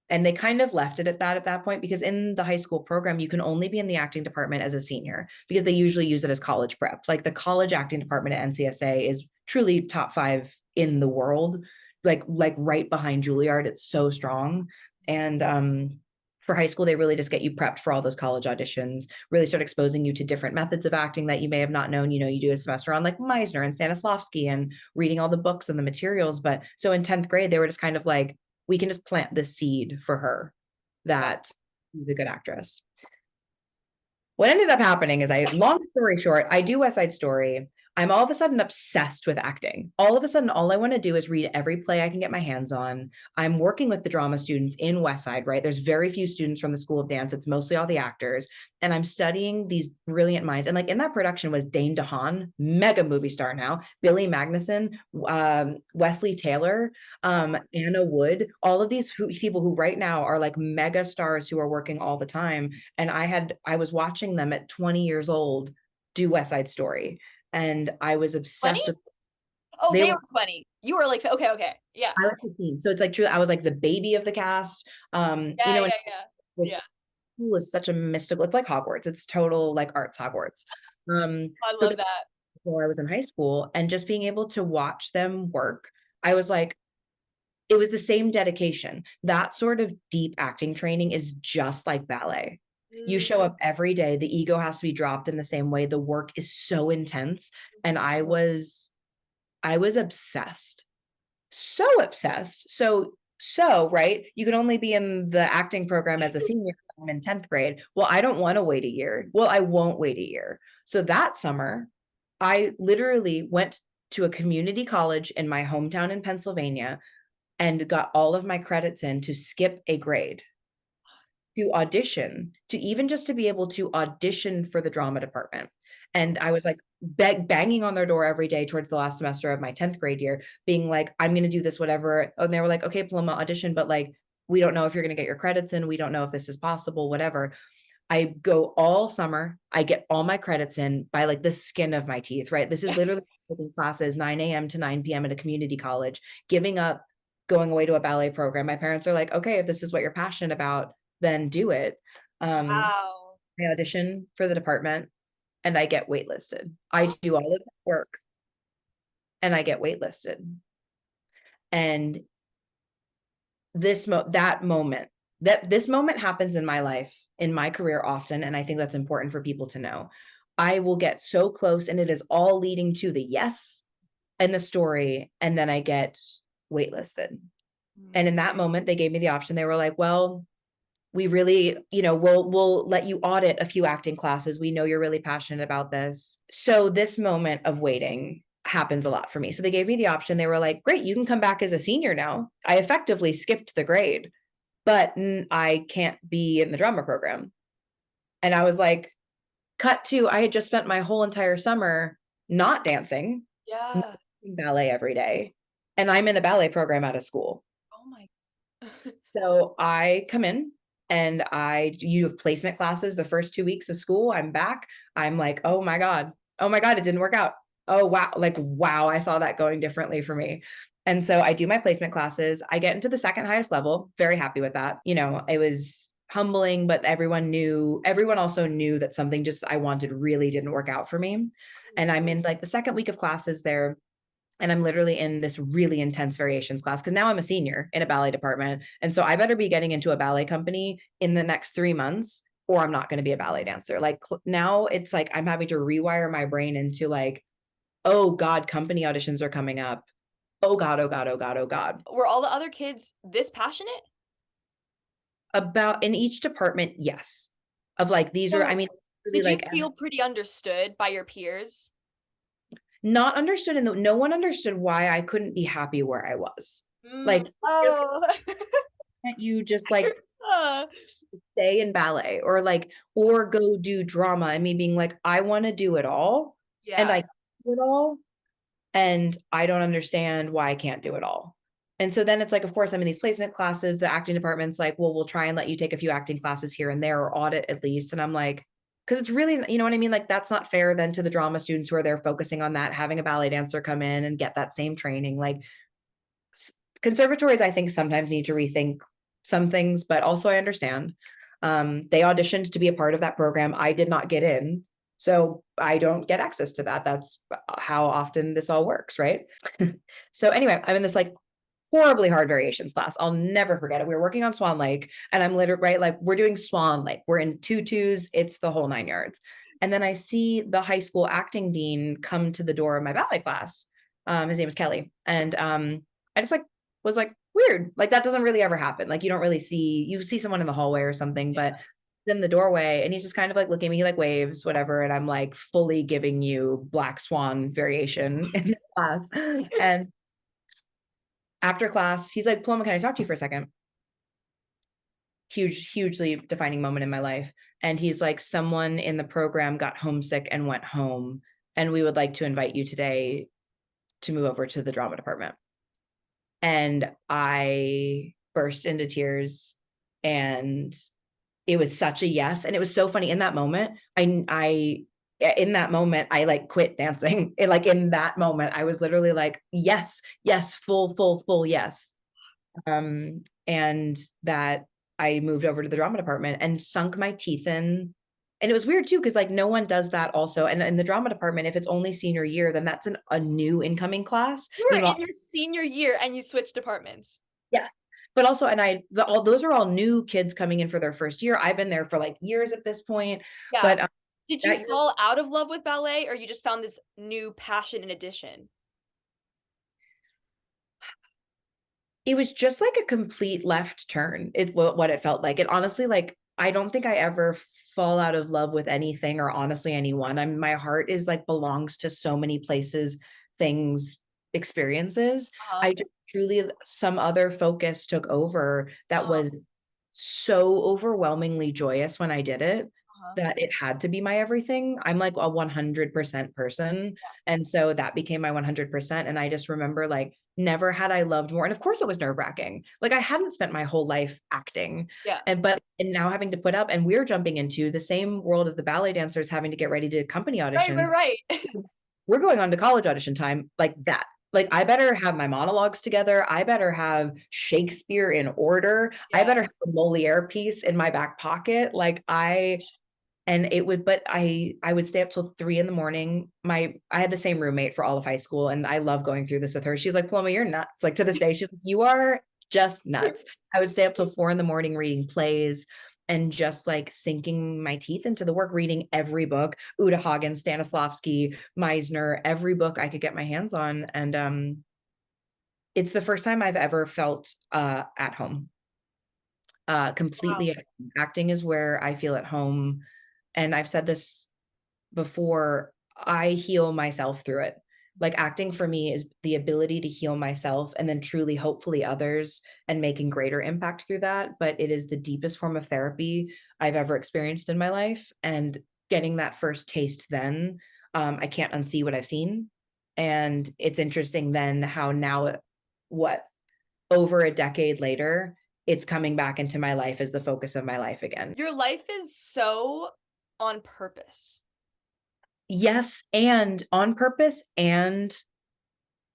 Speaker 3: And they kind of left it at that point, because in the high school program, you can only be in the acting department as a senior because they usually use it as college prep. Like the college acting department at NCSA is truly top 5 in the world, like right behind Juilliard. It's so strong. And for high school, they really just get you prepped for all those college auditions, really start exposing you to different methods of acting that you may have not known. You do a semester on like Meisner and Stanislavski and reading all the books and the materials. But so in 10th grade, they were just kind of like, we can just plant this seed for her that she's a good actress. What ended up happening is long story short, I do West Side Story. I'm all of a sudden obsessed with acting. All of a sudden, all I want to do is read every play I can get my hands on. I'm working with the drama students in West Side, right? There's very few students from the School of Dance. It's mostly all the actors. And I'm studying these brilliant minds. And like in that production was Dane DeHaan, mega movie star now, Billy Magnuson, Wesley Taylor, Anna Wood, all of these people who right now are like mega stars who are working all the time. And I was watching them at 20 years old do West Side Story. And I was
Speaker 1: 20?
Speaker 3: obsessed with.
Speaker 1: Oh, they were 20. You were like, okay. Yeah.
Speaker 3: I was 15. So it's like true. I was like the baby of the cast.
Speaker 1: Yeah.
Speaker 3: This school is such a mystical, it's like Hogwarts. It's total like arts Hogwarts.
Speaker 1: I
Speaker 3: So
Speaker 1: love that.
Speaker 3: before I was in high school and just being able to watch them work, I was like, it was the same dedication. That sort of deep acting training is just like ballet. You show up every day. The ego has to be dropped in the same way. The work is so intense. And I was obsessed. So obsessed. So, right. You can only be in the acting program as a senior. I'm in 10th grade. Well, I don't want to wait a year. Well, I won't wait a year. So that summer, I literally went to a community college in my hometown in Pennsylvania and got all of my credits in to skip a grade, to audition, to even just to be able to audition for the drama department. And I was like banging on their door every day towards the last semester of my 10th grade year, being like, I'm going to do this, whatever. And they were like, okay, Paloma, audition, but like, we don't know if you're going to get your credits in. We don't know if this is possible, whatever. I go all summer. I get all my credits in by like the skin of my teeth, right? This is literally classes 9 a.m. to 9 p.m. at a community college, giving up going away to a ballet program. My parents are like, okay, if this is what you're passionate about, then do it.
Speaker 1: Wow.
Speaker 3: I audition for the department and I get waitlisted. I do all of that work and I get waitlisted. And this moment happens in my life, in my career often. And I think that's important for people to know. I will get so close and it is all leading to the yes and the story. And then I get waitlisted. And in that moment, they gave me the option. They were like, well, we really, we'll let you audit a few acting classes. We know you're really passionate about this. So this moment of waiting happens a lot for me. So they gave me the option. They were like, great, you can come back as a senior now. I effectively skipped the grade, but I can't be in the drama program. And I was like, cut to, I had just spent my whole entire summer not dancing, not doing ballet every day. And I'm in a ballet program out of school.
Speaker 1: Oh my.
Speaker 3: So I come in and you have placement classes the first 2 weeks of school. I'm back. I'm like, oh my God, it didn't work out. Oh, wow. Like, wow, I saw that going differently for me. And so I do my placement classes. I get into the second highest level. Very happy with that. It was humbling, but everyone also knew that something just I wanted really didn't work out for me. And I'm in like the second week of classes there. And I'm literally in this really intense variations class because now I'm a senior in a ballet department. And so I better be getting into a ballet company in the next 3 months or I'm not going to be a ballet dancer. Like now it's like I'm having to rewire my brain into like, oh God, company auditions are coming up. Oh God, oh God, oh God, oh God.
Speaker 1: Were all the other kids this passionate?
Speaker 3: About in each department, yes. Of like, these are, I mean, really
Speaker 1: did you feel pretty understood by your peers?
Speaker 3: Not understood, and no one understood why I couldn't be happy where I was. Like, you just like stay in ballet or go do drama. And me being like, I want to do it all, and I do it all, and I don't understand why I can't do it all. And so then it's like, of course, I'm in these placement classes. The acting department's like, well, we'll try and let you take a few acting classes here and there or audit at least. And I'm like, because it's really, you know what I mean? Like, that's not fair then to the drama students who are there focusing on that, having a ballet dancer come in and get that same training. Like, conservatories, I think, sometimes need to rethink some things, but also I understand. They auditioned to be a part of that program. I did not get in, so I don't get access to that. That's how often this all works, right? So anyway, I'm in this like horribly hard variations class. I'll never forget it. We were working on Swan Lake and I'm literally right, like we're doing Swan Lake. We're in tutus. It's the whole 9 yards. And then I see the high school acting dean come to the door of my ballet class. His name is Kelly. And I just was like, weird. Like that doesn't really ever happen. Like you don't really see someone in the hallway or something, but in the doorway and he's just kind of like looking at me, he like waves, whatever. And I'm like fully giving you Black Swan variation in class. And after class, he's like, Paloma, can I talk to you for a second? Hugely defining moment in my life. And he's like, someone in the program got homesick and went home. And we would like to invite you today to move over to the drama department. And I burst into tears, and it was such a yes. And it was so funny in that moment. I like quit dancing. Like in that moment, I was literally like, yes, full yes. And that I moved over to the drama department and sunk my teeth in. And it was weird too, because like no one does that also. And in the drama department, if it's only senior year, then that's a new incoming class.
Speaker 1: You were in your senior year and you switched departments.
Speaker 3: Yes. But also, and those are all new kids coming in for their first year. I've been there for like years at this point.
Speaker 1: Yeah.
Speaker 3: But
Speaker 1: did you fall out of love with ballet, or you just found this new passion in addition?
Speaker 3: It was just like a complete left turn. What it felt like. It honestly, like, I don't think I ever fall out of love with anything or honestly anyone. My heart is like belongs to so many places, things, experiences. I just truly, some other focus took over that was so overwhelmingly joyous when I did it that it had to be my everything. I'm like a 100% person. And so that became my 100%. And I just remember like, never had I loved more. And of course it was nerve-wracking. Like I hadn't spent my whole life acting.
Speaker 1: Yeah.
Speaker 3: And now having to put up, and we're jumping into the same world of the ballet dancers having to get ready to company auditions.
Speaker 1: Right.
Speaker 3: We're going on to college audition time like that. Like I better have my monologues together. I better have Shakespeare in order. Yeah. I better have a Moliere piece in my back pocket. But I would stay up till 3 a.m. I had the same roommate for all of high school, and I love going through this with her. She's like, Paloma, you're nuts. Like to this day, she's like, you are just nuts. I would stay up till 4 a.m. reading plays and just like sinking my teeth into the work, reading every book, Uta Hagen, Stanislavski, Meisner, every book I could get my hands on. And it's the first time I've ever felt at home. Completely. Wow. Acting is where I feel at home. And I've said this before, I heal myself through it. Like acting for me is the ability to heal myself and then truly, hopefully others, and making greater impact through that. But it is the deepest form of therapy I've ever experienced in my life. And getting that first taste then, I can't unsee what I've seen. And it's interesting then how now, over a decade later, it's coming back into my life as the focus of my life again.
Speaker 1: Your life is so on purpose.
Speaker 3: Yes, and on purpose. And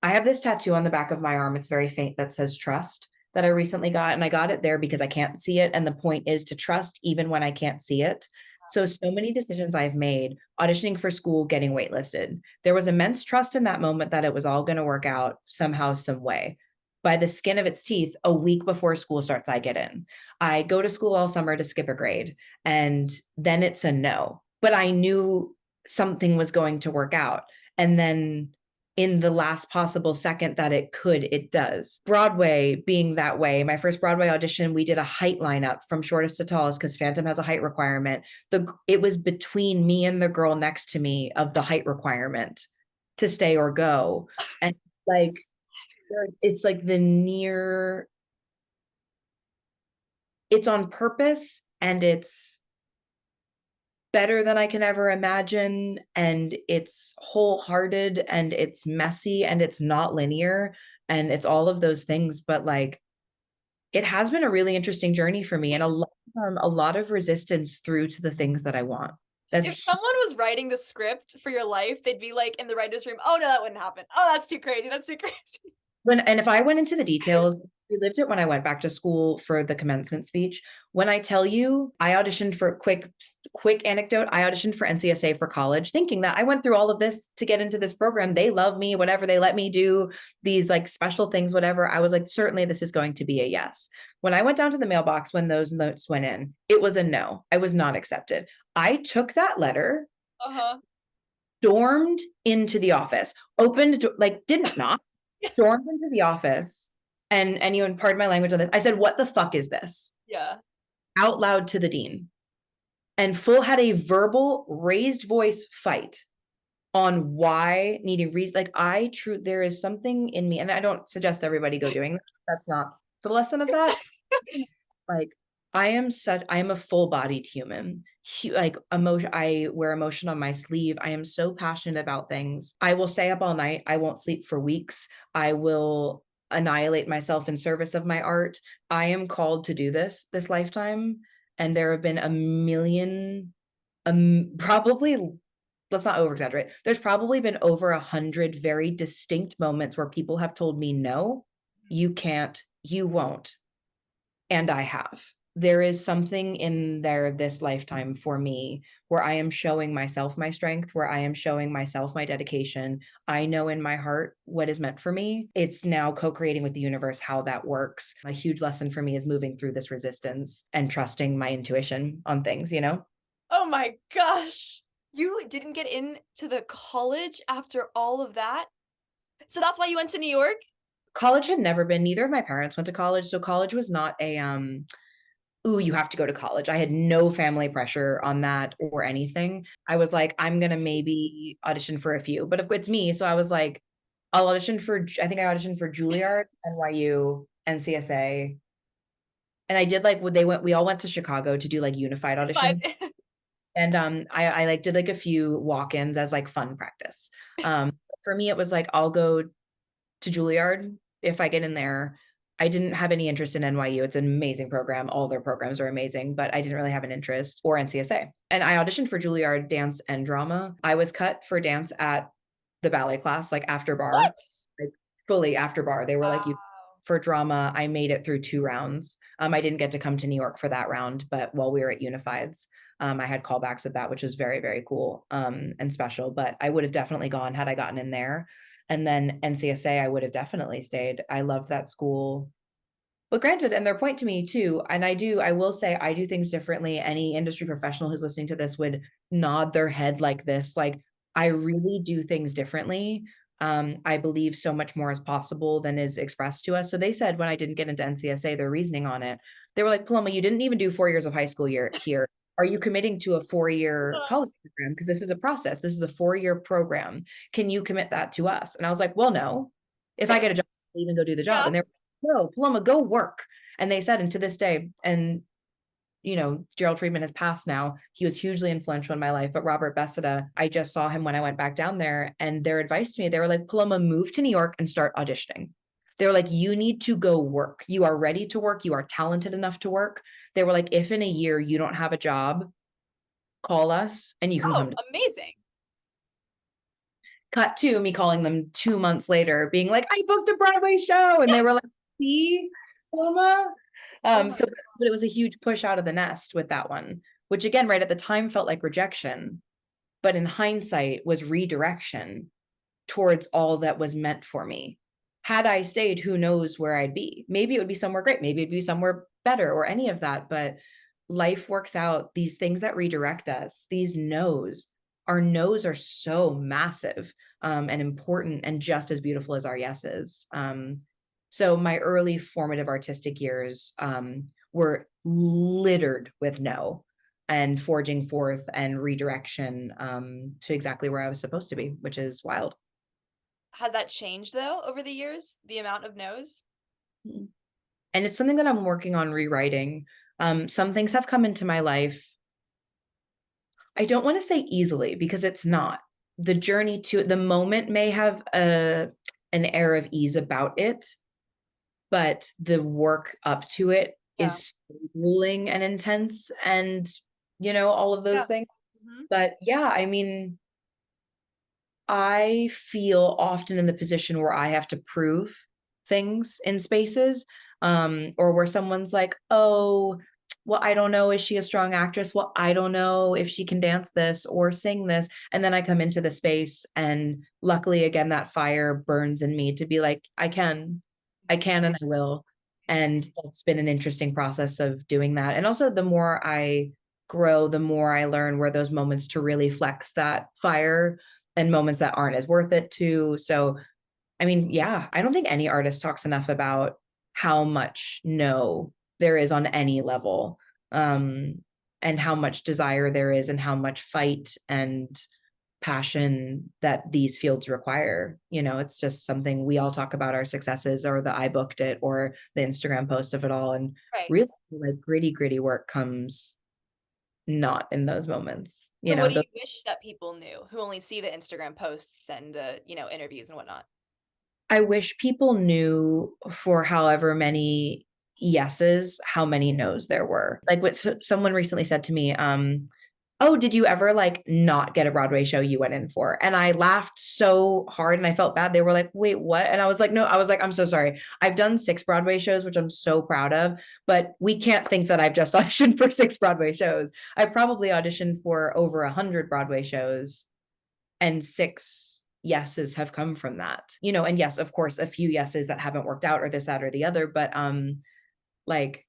Speaker 3: I have this tattoo on the back of my arm. It's very faint that says trust, that I recently got. And I got it there because I can't see it. And the point is to trust even when I can't see it. So many decisions I've made, auditioning for school, getting waitlisted. There was immense trust in that moment that it was all going to work out somehow, some way. By the skin of its teeth, a week before school starts, I get in. I go to school all summer to skip a grade, and then it's a no. But I knew something was going to work out. And then in the last possible second that it does. Broadway being that way, my first Broadway audition, we did a height lineup from shortest to tallest because Phantom has a height requirement. It was between me and the girl next to me of the height requirement to stay or go. And like, it's like it's on purpose, and it's better than I can ever imagine, and it's wholehearted, and it's messy, and it's not linear, and it's all of those things. But like, it has been a really interesting journey for me, and a lot of resistance through to the things that I want.
Speaker 1: If someone was writing the script for your life, they'd be like in the writer's room, oh no, that wouldn't happen. Oh, that's too crazy.
Speaker 3: And if I went into the details, we lived it when I went back to school for the commencement speech. When I tell you, I auditioned for quick anecdote. I auditioned for NCSA for college, thinking that I went through all of this to get into this program. They love me, whatever. They let me do these like special things, whatever. I was like, certainly this is going to be a yes. When I went down to the mailbox, when those notes went in, it was a no. I was not accepted. I took that letter, stormed into the office, opened, like didn't knock. Stormed into the office, and anyone, pardon my language on this, I said, what the fuck is this?
Speaker 1: Yeah.
Speaker 3: Out loud to the dean. and full had a verbal raised voice fight on why needing reason. Like there is something in me, and I don't suggest everybody go doing this. That's not the lesson of that. Like I am a full-bodied human. Like emotion, I wear emotion on my sleeve. I am so passionate about things. I will stay up all night. I won't sleep for weeks. I will annihilate myself in service of my art. I am called to do this lifetime. And there have been a million, probably, let's not over exaggerate. There's probably been over 100 very distinct moments where people have told me, no, you can't, you won't. And I have. There is something in there this lifetime for me where I am showing myself my strength, where I am showing myself my dedication. I know in my heart what is meant for me. It's now co-creating with the universe how that works. A huge lesson for me is moving through this resistance and trusting my intuition on things, you know?
Speaker 1: Oh my gosh. You didn't get into the college after all of that? So that's why you went to New York?
Speaker 3: College had never been, neither of my parents went to college. So college was not a, ooh, you have to go to college. I had no family pressure on that or anything. I was like, I'm going to maybe audition for a few, but if it's me. So I was like, I'll audition for, I think I auditioned for Juilliard, NYU, NCSA. And I did like what we all went to Chicago to do like unified auditions. And I like did like a few walk-ins as like fun practice. For me, it was like, I'll go to Juilliard if I get in there. I didn't have any interest in NYU. It's an amazing program. All their programs are amazing, but I didn't really have an interest, or NCSA. And I auditioned for Juilliard dance and drama. I was cut for dance at the ballet class, like after bar.
Speaker 1: What?
Speaker 3: Like fully after bar. They were like, you for drama. I made it through 2 rounds. I didn't get to come to New York for that round, but while we were at Unifieds, I had callbacks with that, which was very, very cool and special. But I would have definitely gone had I gotten in there. And then NCSA, I would have definitely stayed. I loved that school. But granted, and their point to me too, and I will say I do things differently. Any industry professional who's listening to this would nod their head like this. Like, I really do things differently. I believe so much more is possible than is expressed to us. So they said when I didn't get into NCSA, their reasoning on it, they were like, Paloma, you didn't even do 4 years of high school year here. Are you committing to a 4-year college program? Because this is a process. This is a 4-year program. Can you commit that to us? And I was like, well, no. If I get a job, I'll even go do the job.
Speaker 1: Yeah.
Speaker 3: And they were like, no, Paloma, go work. And they said, and to this day, and you know, Gerald Friedman has passed now. He was hugely influential in my life, but Robert Bessida, I just saw him when I went back down there, and their advice to me, they were like, Paloma, move to New York and start auditioning. They were like, you need to go work. You are ready to work. You are talented enough to work. They were like, if in a year you don't have a job, call us and you can come.
Speaker 1: Amazing.
Speaker 3: Cut to me calling them 2 months later, being like, I booked a Broadway show. And they were like, see, Paloma? But it was a huge push out of the nest with that one, which again, right at the time felt like rejection, but in hindsight was redirection towards all that was meant for me. Had I stayed, who knows where I'd be? Maybe it would be somewhere great. Maybe it'd be somewhere better or any of that. But life works out. These things that redirect us, these no's, our no's are so massive and important and just as beautiful as our yeses. So my early formative artistic years were littered with no and forging forth and redirection to exactly where I was supposed to be, which is wild.
Speaker 1: Has that changed though over the years, the amount of no's?
Speaker 3: And it's something that I'm working on rewriting. Some things have come into my life. I don't want to say easily because it's not. The journey to the moment may have an air of ease about it, but the work up to it is grueling and intense and, you know, all of those things. But yeah, I mean, I feel often in the position where I have to prove things in spaces, or where someone's like, oh, well, I don't know, is she a strong actress? Well, I don't know if she can dance this or sing this. And then I come into the space and luckily, again, that fire burns in me to be like, I can and I will. And that's been an interesting process of doing that. And also the more I grow, the more I learn where those moments to really flex that fire and moments that aren't as worth it too. So, I mean, yeah, I don't think any artist talks enough about how much no there is on any level. And and how much desire there is and how much fight and passion that these fields require. It's just something we all talk about, our successes or the I booked it or the Instagram post of it all. And really like gritty work comes not in those moments.
Speaker 1: So what do you wish that people knew who only see the Instagram posts and the, interviews and whatnot?
Speaker 3: I wish people knew for however many yeses, how many no's there were. Like what someone recently said to me, oh, did you ever like not get a Broadway show you went in for? And I laughed so hard and I felt bad. They were like, wait, what? And I was like, no, I'm so sorry. I've done 6 Broadway shows, which I'm so proud of, but we can't think that I've just auditioned for 6 Broadway shows. I've probably auditioned for over 100 Broadway shows, and 6 yeses have come from that, and yes, of course, a few yeses that haven't worked out or this, that, or the other, but like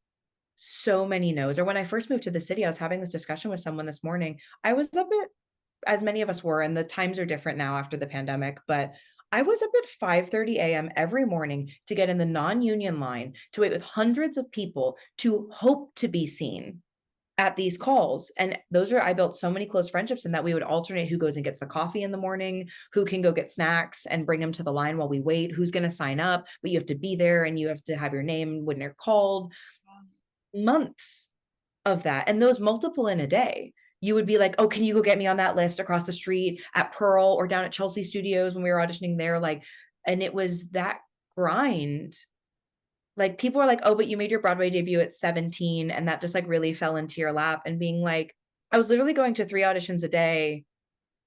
Speaker 3: so many no's. Or when I first moved to the city, I was having this discussion with someone this morning. I was up at, as many of us were, and the times are different now after the pandemic, but I was up at 5:30 a.m. every morning to get in the non-union line, to wait with hundreds of people to hope to be seen at these calls. And I built so many close friendships in that we would alternate who goes and gets the coffee in the morning, who can go get snacks and bring them to the line while we wait, who's going to sign up, but you have to be there and you have to have your name when you're called. Months of that. And those multiple in a day. You would be like, oh, can you go get me on that list across the street at Pearl or down at Chelsea Studios when we were auditioning there? Like, and it was that grind. Like people are like, oh, but you made your Broadway debut at 17 and that just like really fell into your lap. And being like, I was literally going to 3 auditions a day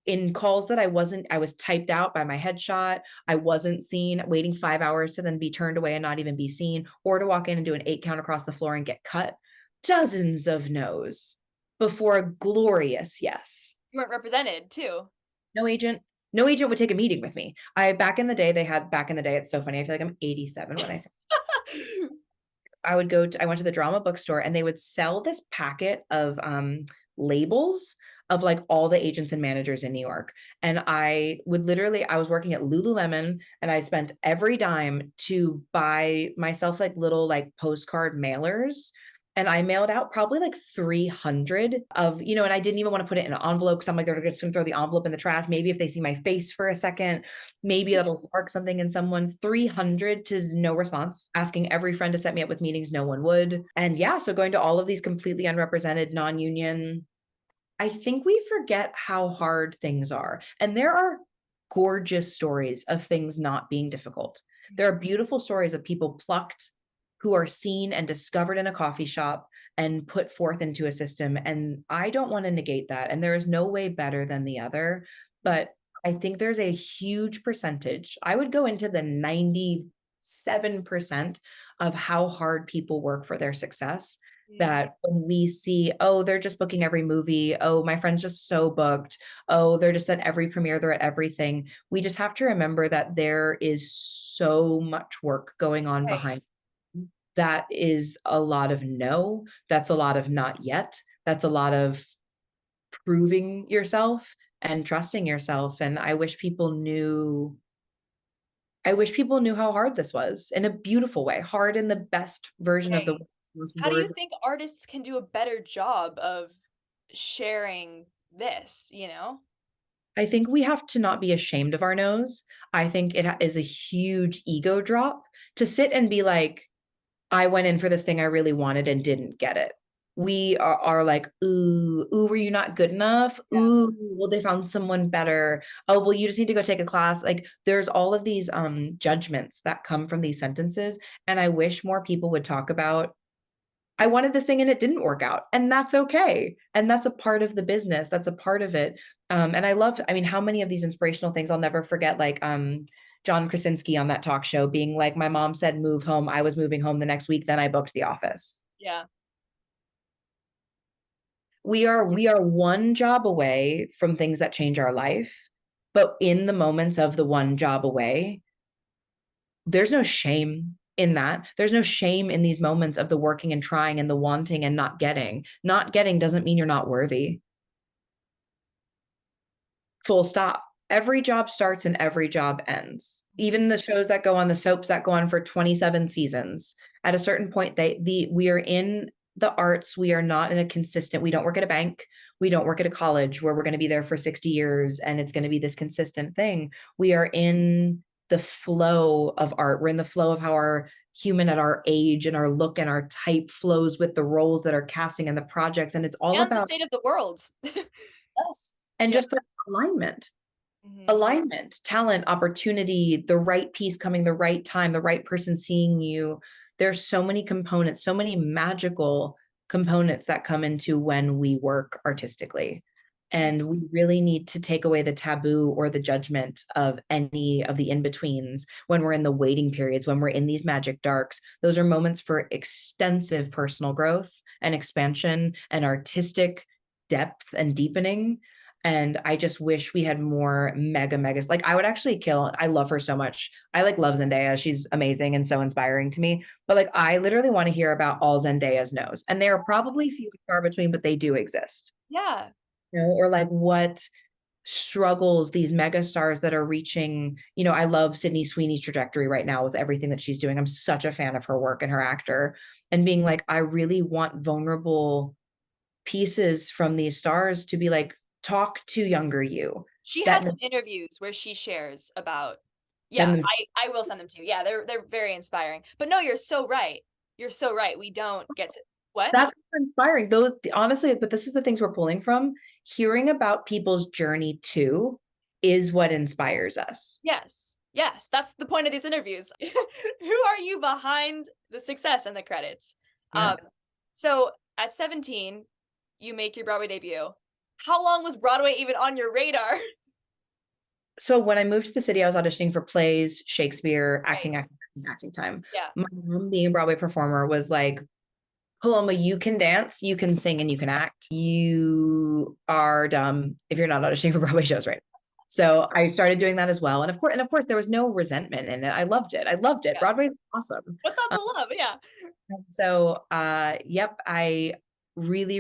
Speaker 3: in calls that I was typed out by my headshot. I wasn't seen, waiting 5 hours to then be turned away and not even be seen, or to walk in and do an 8 count across the floor and get cut. Dozens of no's before a glorious yes.
Speaker 1: You weren't represented too.
Speaker 3: No agent would take a meeting with me. Back in the day, it's so funny. I feel like I'm 87 when I say I went to the drama bookstore and they would sell this packet of labels of like all the agents and managers in New York. And I was working at Lululemon and I spent every dime to buy myself like little like postcard mailers. And I mailed out probably like 300 of, and I didn't even want to put it in an envelope because I'm like, they're just going to throw the envelope in the trash. Maybe if they see my face for a second, maybe that'll spark something in someone. 300 to no response, asking every friend to set me up with meetings. No one would. And yeah, so going to all of these completely unrepresented, non-union, I think we forget how hard things are. And there are gorgeous stories of things not being difficult. There are beautiful stories of people plucked who are seen and discovered in a coffee shop and put forth into a system. And I don't want to negate that. And there is no way better than the other. But I think there's a huge percentage. I would go into the 97% of how hard people work for their success. That when we see, oh, they're just booking every movie. Oh, my friend's just so booked. Oh, they're just at every premiere. They're at everything. We just have to remember that there is so much work going on behind. That is a lot of no. That's a lot of not yet. That's a lot of proving yourself and trusting yourself. And I wish people knew how hard this was in a beautiful way, hard in the best version of the
Speaker 1: How do you think artists can do a better job of sharing this,
Speaker 3: I think we have to not be ashamed of our no's. I think it is a huge ego drop to sit and be like, I went in for this thing I really wanted and didn't get it. We are like, ooh, were you not good enough? Yeah. Ooh, well, they found someone better. Oh, well, you just need to go take a class. Like there's all of these judgments that come from these sentences. And I wish more people would talk about, I wanted this thing and it didn't work out. And that's okay. And that's a part of the business. That's a part of it. And how many of these inspirational things I'll never forget, like John Krasinski on that talk show being like, my mom said, move home. I was moving home the next week. Then I booked The Office.
Speaker 1: Yeah.
Speaker 3: We are one job away from things that change our life. But in the moments of the one job away, there's no shame in that. There's no shame in these moments of the working and trying and the wanting and not getting. Not getting doesn't mean you're not worthy. Full stop. Every job starts and every job ends. Even the shows that go on, the soaps that go on for 27 seasons, at a certain point, we are in the arts, we are not in a consistent, we don't work at a bank. We don't work at a college where we're going to be there for 60 years and it's going to be this consistent thing. We are in the flow of art. We're in the flow of how our human at our age and our look and our type flows with the roles that are casting and the projects. And it's all
Speaker 1: And the
Speaker 3: about
Speaker 1: state of the world.
Speaker 3: us and
Speaker 1: Yeah.
Speaker 3: just put alignment.
Speaker 1: Mhm.
Speaker 3: Alignment, talent, opportunity, the right piece coming the right time, the right person seeing you. There's so many components, so many magical components that come into when we work artistically. And we really need to take away the taboo or the judgment of any of the in-betweens when we're in the waiting periods, when we're in these magic darks. Those are moments for extensive personal growth and expansion and artistic depth and deepening. And I just wish we had more megas. Like I would actually kill, I love her so much. I like love Zendaya. She's amazing and so inspiring to me. But like I literally want to hear about all Zendaya's no's. And they are probably few and far between, but they do exist.
Speaker 1: Yeah.
Speaker 3: You know, or like what struggles these mega stars that are reaching, you know, I love Sydney Sweeney's trajectory right now with everything that she's doing. I'm such a fan of her work and her actor, and being like, I really want vulnerable pieces from these stars to be like, talk to younger you.
Speaker 1: She
Speaker 3: That
Speaker 1: has some interviews where she shares about,
Speaker 3: send
Speaker 1: yeah,
Speaker 3: them.
Speaker 1: I will send them to you. Yeah, they're very inspiring. But no, you're so right. You're so right. We don't get to what?
Speaker 3: That's inspiring. Those honestly, but this is the things we're pulling from. Hearing about people's journey too is what inspires us.
Speaker 1: Yes. Yes, that's the point of these interviews. Who are you behind the success and the credits?
Speaker 3: Yes.
Speaker 1: So at 17, you make your Broadway debut. How long was Broadway even on your radar?
Speaker 3: So when I moved to the city, I was auditioning for plays, Shakespeare,
Speaker 1: Right.
Speaker 3: acting time.
Speaker 1: Yeah.
Speaker 3: My mom, being a Broadway performer, was like, Paloma, you can dance, you can sing, and you can act. You are dumb if you're not auditioning for Broadway shows, right? So I started doing that as well. And of course, there was no resentment in it. I loved it.
Speaker 1: Yeah.
Speaker 3: Broadway's awesome.
Speaker 1: What's not to love? Yeah.
Speaker 3: So, yep, I really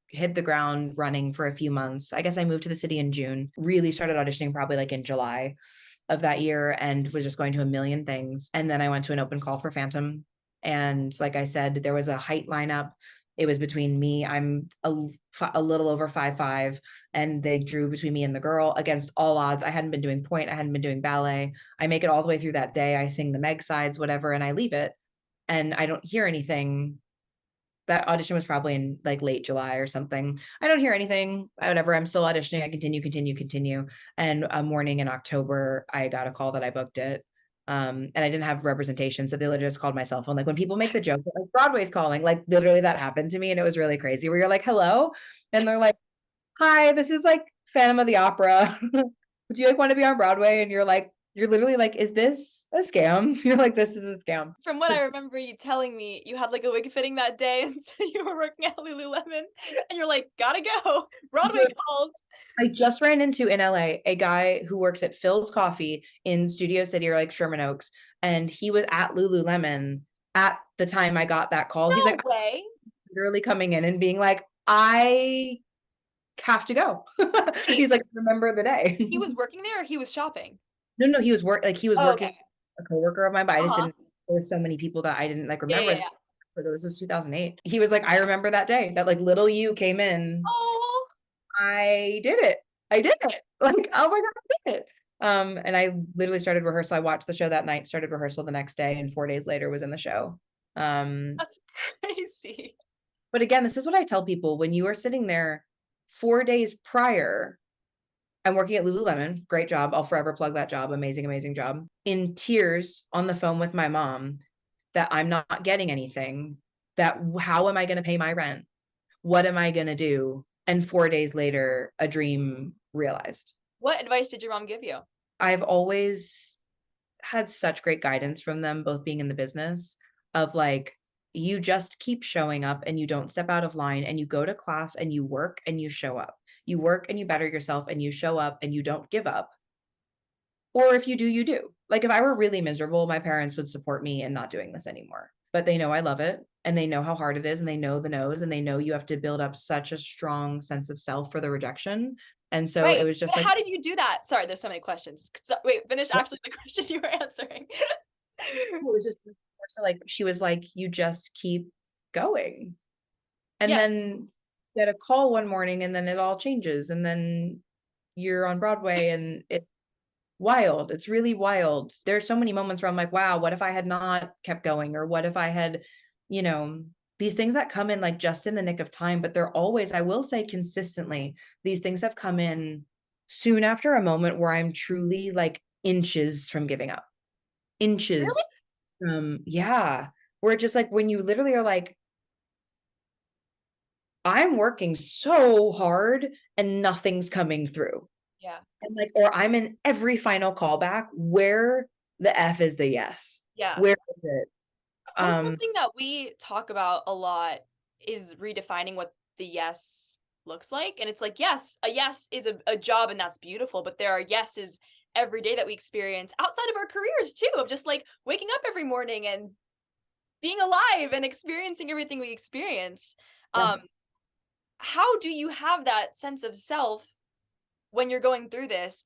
Speaker 3: hit the ground running for a few months. I guess I moved to the city in June, really started auditioning probably like in July of that year and was just going to a million things. And then I went to an open call for Phantom. And like I said, there was a height lineup. It was between me, I'm a little over 5'5", and they drew between me and the girl against all odds. I hadn't been doing point, I hadn't been doing ballet. I make it all the way through that day. I sing the Meg sides, whatever, and I leave it. And I don't hear anything. That audition was probably in like late July or something. I don't hear anything, whatever. I'm still auditioning. I continue. And a morning in October, I got a call that I booked it. And I didn't have representation. So they literally just called my cell phone. Like when people make the joke, like Broadway's calling, like literally that happened to me. And it was really crazy where you're like, hello. And they're like, hi, this is like Phantom of the Opera. Would you like want to be on Broadway? And you're literally like, is this a scam? You're like, this is a scam.
Speaker 1: From what I remember you telling me, you had like a wig fitting that day, and so you were working at Lululemon, and you're like, gotta go. Broadway called.
Speaker 3: I just ran into in LA a guy who works at Phil's Coffee in Studio City or like Sherman Oaks, and he was at Lululemon at the time I got that call.
Speaker 1: No
Speaker 3: He's like,
Speaker 1: way.
Speaker 3: literally coming in and being like, I have to go. He's like, remember the day.
Speaker 1: He was working there or he was shopping?
Speaker 3: No, he was working
Speaker 1: Okay.
Speaker 3: a coworker of mine, but I just
Speaker 1: Uh-huh.
Speaker 3: didn't, there were so many people that I didn't like remember.
Speaker 1: Yeah.
Speaker 3: But this was 2008. He was like, I remember that day that like little you came in.
Speaker 1: Oh.
Speaker 3: I did it. Like, oh my God, I did it. And I literally started rehearsal. I watched the show that night, started rehearsal the next day, and 4 days later was in the show.
Speaker 1: That's crazy.
Speaker 3: But again, this is what I tell people when you are sitting there 4 days prior. I'm working at Lululemon. Great job. I'll forever plug that job. Amazing job. In tears on the phone with my mom that I'm not getting anything, that how am I going to pay my rent? What am I going to do? And 4 days later, a dream realized.
Speaker 1: What advice did your mom give you?
Speaker 3: I've always had such great guidance from them, both being in the business of like, you just keep showing up and you don't step out of line and you go to class and you work and you show up. You work and you better yourself and you show up and you don't give up. Or if you do, you do. Like if I were really miserable, my parents would support me in not doing this anymore. But they know I love it and they know how hard it is and they know the no's and they know you have to build up such a strong sense of self for the rejection. And so
Speaker 1: Right.
Speaker 3: it was just
Speaker 1: But
Speaker 3: like,
Speaker 1: how did you do that? Sorry, there's so many questions. Wait, finish actually the question you were answering.
Speaker 3: it was just so like she was like, you just keep going. And
Speaker 1: Yes.
Speaker 3: then get a call one morning and then it all changes. And then you're on Broadway and it's wild. It's really wild. There's so many moments where I'm like, wow, what if I had not kept going? Or what if I had, you know, these things that come in like just in the nick of time, but they're always, I will say consistently, these things have come in soon after a moment where I'm truly like inches from giving up. Inches. Yeah. Where just like when you literally are like, I'm working so hard and nothing's coming through.
Speaker 1: Yeah.
Speaker 3: And like, or I'm in every final callback. Where the F is the yes?
Speaker 1: Yeah.
Speaker 3: Where is it?
Speaker 1: Well, something that we talk about a lot is redefining what the yes looks like. And it's like, yes, a yes is a job and that's beautiful, but there are yeses every day that we experience outside of our careers too, of just like waking up every morning and being alive and experiencing everything we experience.
Speaker 3: Yeah.
Speaker 1: How do you have that sense of self when you're going through this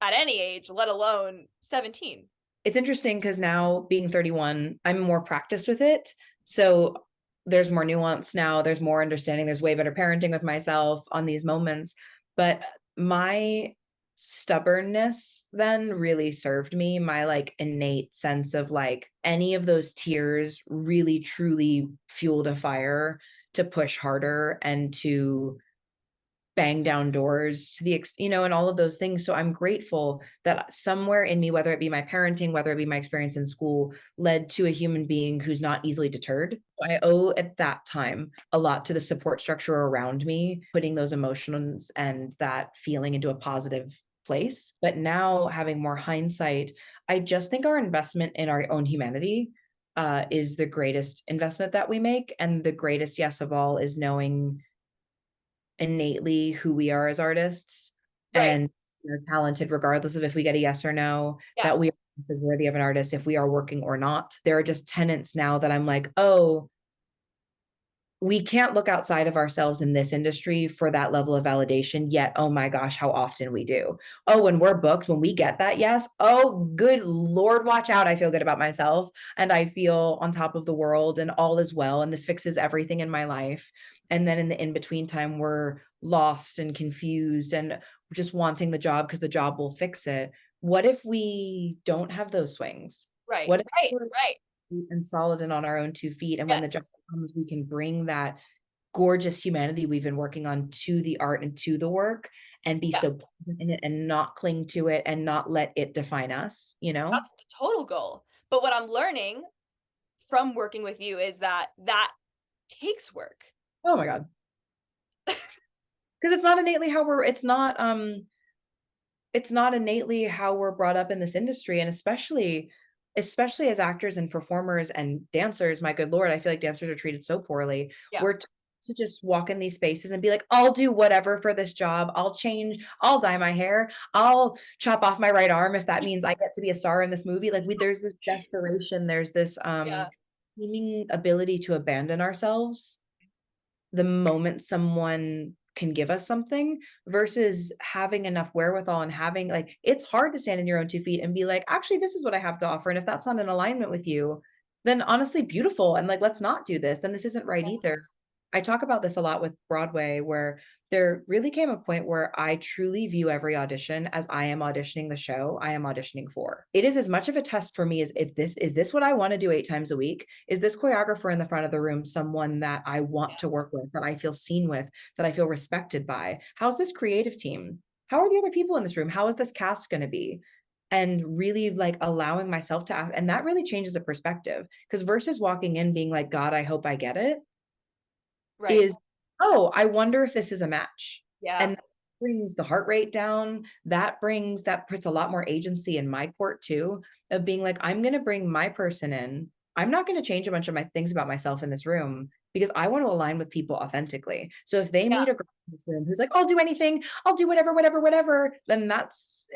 Speaker 1: at any age, let alone 17?
Speaker 3: It's interesting because now being 31, I'm more practiced with it. So there's more nuance now. There's more understanding. There's way better parenting with myself on these moments. But my stubbornness then really served me. My like innate sense of like any of those tears really truly fueled a fire to push harder and to bang down doors to the and all of those things. So I'm grateful that somewhere in me, whether it be my parenting, whether it be my experience in school, led to a human being who's not easily deterred. I owe at that time a lot to the support structure around me, putting those emotions and that feeling into a positive place. But now having more hindsight, I just think our investment in our own humanity is the greatest investment that we make. And the greatest yes of all is knowing innately who we are as artists,
Speaker 1: Right.
Speaker 3: and we're talented regardless of if we get a yes or no, that we are as worthy of an artist if we are working or not. There are just tenets now that I'm like, oh, we can't look outside of ourselves in this industry for that level of validation yet. Oh my gosh, how often we do. Oh, when we're booked, when we get that yes, oh, good Lord, watch out. I feel good about myself and I feel on top of the world and all is well. And this fixes everything in my life. And then in the in-between time, we're lost and confused and just wanting the job because the job will fix it. What if we don't have those swings?
Speaker 1: Right.
Speaker 3: What if
Speaker 1: Right.
Speaker 3: and solid and on our own 2 feet? And when the job
Speaker 1: Yes.
Speaker 3: comes, we can bring that gorgeous humanity we've been working on to the art and to the work and be so present in it and not cling to it and not let it define us,
Speaker 1: That's the total goal. But what I'm learning from working with you is that takes work.
Speaker 3: Oh my God. Because it's not innately how it's not innately how we're brought up in this industry. And especially as actors and performers and dancers, my good Lord, I feel like dancers are treated so poorly.
Speaker 1: Yeah.
Speaker 3: We're to just walk in these spaces and be like, I'll do whatever for this job. I'll change, I'll dye my hair, I'll chop off my right arm if that means I get to be a star in this movie. Like there's this desperation, there's this seeming ability to abandon ourselves the moment someone can give us something versus having enough wherewithal and having like, it's hard to stand in your own 2 feet and be like, actually, this is what I have to offer. And if that's not in alignment with you, then honestly, beautiful. And like, let's not do this. Then this isn't right either. I talk about this a lot with Broadway, where there really came a point where I truly view every audition as I am auditioning the show I am auditioning for. It is as much of a test for me as if is this what I want to do 8 times a week? Is this choreographer in the front of the room someone that I want to work with, that I feel seen with, that I feel respected by? How's this creative team? How are the other people in this room? How is this cast going to be? And really like allowing myself to ask. And that really changes the perspective, because versus walking in being like, God, I hope I get it, is, oh, I wonder if this is a match. And that brings the heart rate down. That puts a lot more agency in my court too, of being like, I'm going to bring my person in. I'm not going to change a bunch of my things about myself in this room because I want to align with people authentically. So if they meet a girl in this room who's like, I'll do anything, I'll do whatever, then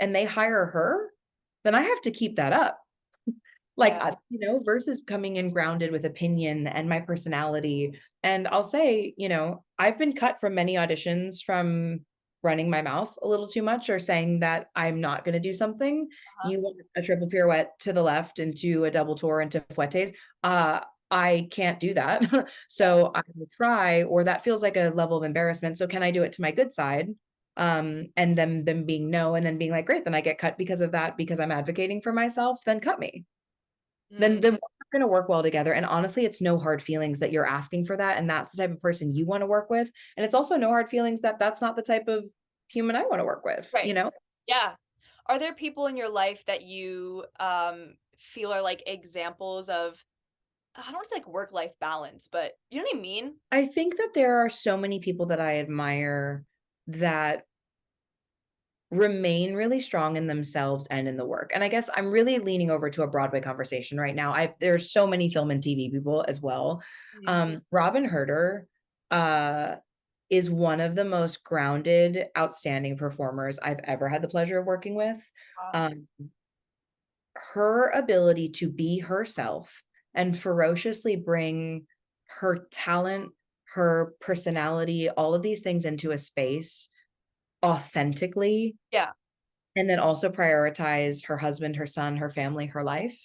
Speaker 3: and they hire her, then I have to keep that up. Like, versus coming in grounded with opinion and my personality. And I'll say, I've been cut from many auditions from running my mouth a little too much or saying that I'm not going to do something. You want a triple pirouette to the left into a double tour into fouettes. I can't do that. So I will try, or that feels like a level of embarrassment. So can I do it to my good side? And then them being no, and then being like, great, then I get cut because of that, because I'm advocating for myself, then cut me. Then we're going to work well together. And honestly, it's no hard feelings that you're asking for that. And that's the type of person you want to work with. And it's also no hard feelings that that's not the type of human I want to work with,
Speaker 1: Right.
Speaker 3: you know?
Speaker 1: Yeah. Are there people in your life that you feel are like examples of, I don't want to say like work-life balance, but you know what I mean?
Speaker 3: I think that there are so many people that I admire that remain really strong in themselves and in the work. And I guess I'm really leaning over to a Broadway conversation right now. There's so many film and TV people as well. Robin Herder is one of the most grounded, outstanding performers I've ever had the pleasure of working with. Her ability to be herself and ferociously bring her talent, her personality, all of these things into a space authentically.
Speaker 1: Yeah.
Speaker 3: And then also prioritize her husband, her son, her family, her life,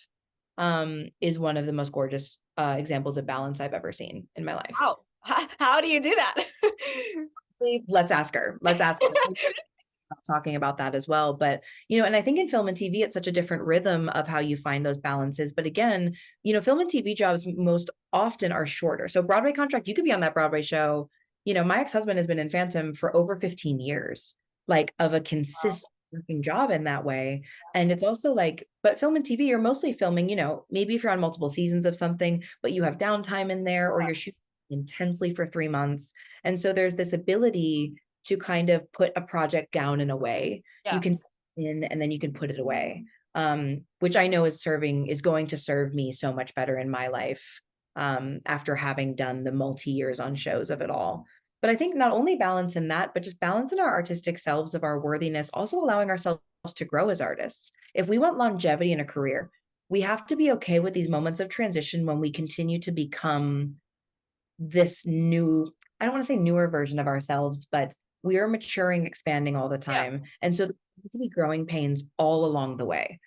Speaker 3: is one of the most gorgeous examples of balance I've ever seen in my life.
Speaker 1: Wow. How do you do that?
Speaker 3: Let's ask her. Let's ask her. Talking about that as well. But, you know, and I think in film and TV, it's such a different rhythm of how you find those balances. But again, you know, film and TV jobs most often are shorter. So Broadway contract, you could be on that Broadway show. You know, my ex-husband has been in Phantom for over 15 years, like of a consistent working job in that way. And it's also like, but film and TV, you're mostly filming, you know, maybe if you're on multiple seasons of something, but you have downtime in there, or you're shooting intensely for 3 months. And so there's this ability to kind of put a project down in a way. You can put it in and then you can put it away, which I know is going to serve me so much better in my life, after having done the multi-years on shows of it all. But I think not only balance in that, but just balance in our artistic selves of our worthiness, also allowing ourselves to grow as artists. If we want longevity in a career, we have to be okay with these moments of transition when we continue to become this new, I don't want to say newer version of ourselves, but we are maturing, expanding all the time. And so there need to be growing pains all along the way.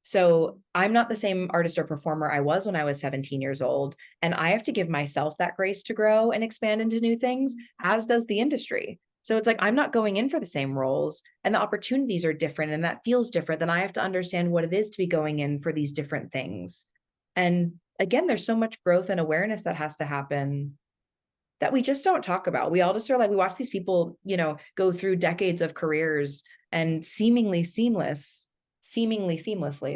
Speaker 3: So I'm not the same artist or performer I was when I was 17 years old. And I have to give myself that grace to grow and expand into new things, as does the industry. So it's like, I'm not going in for the same roles, and the opportunities are different, and that feels different. Then I have to understand what it is to be going in for these different things. And again, there's so much growth and awareness that has to happen that we just don't talk about. We all just are like, we watch these people, you know, go through decades of careers and seemingly seamlessly,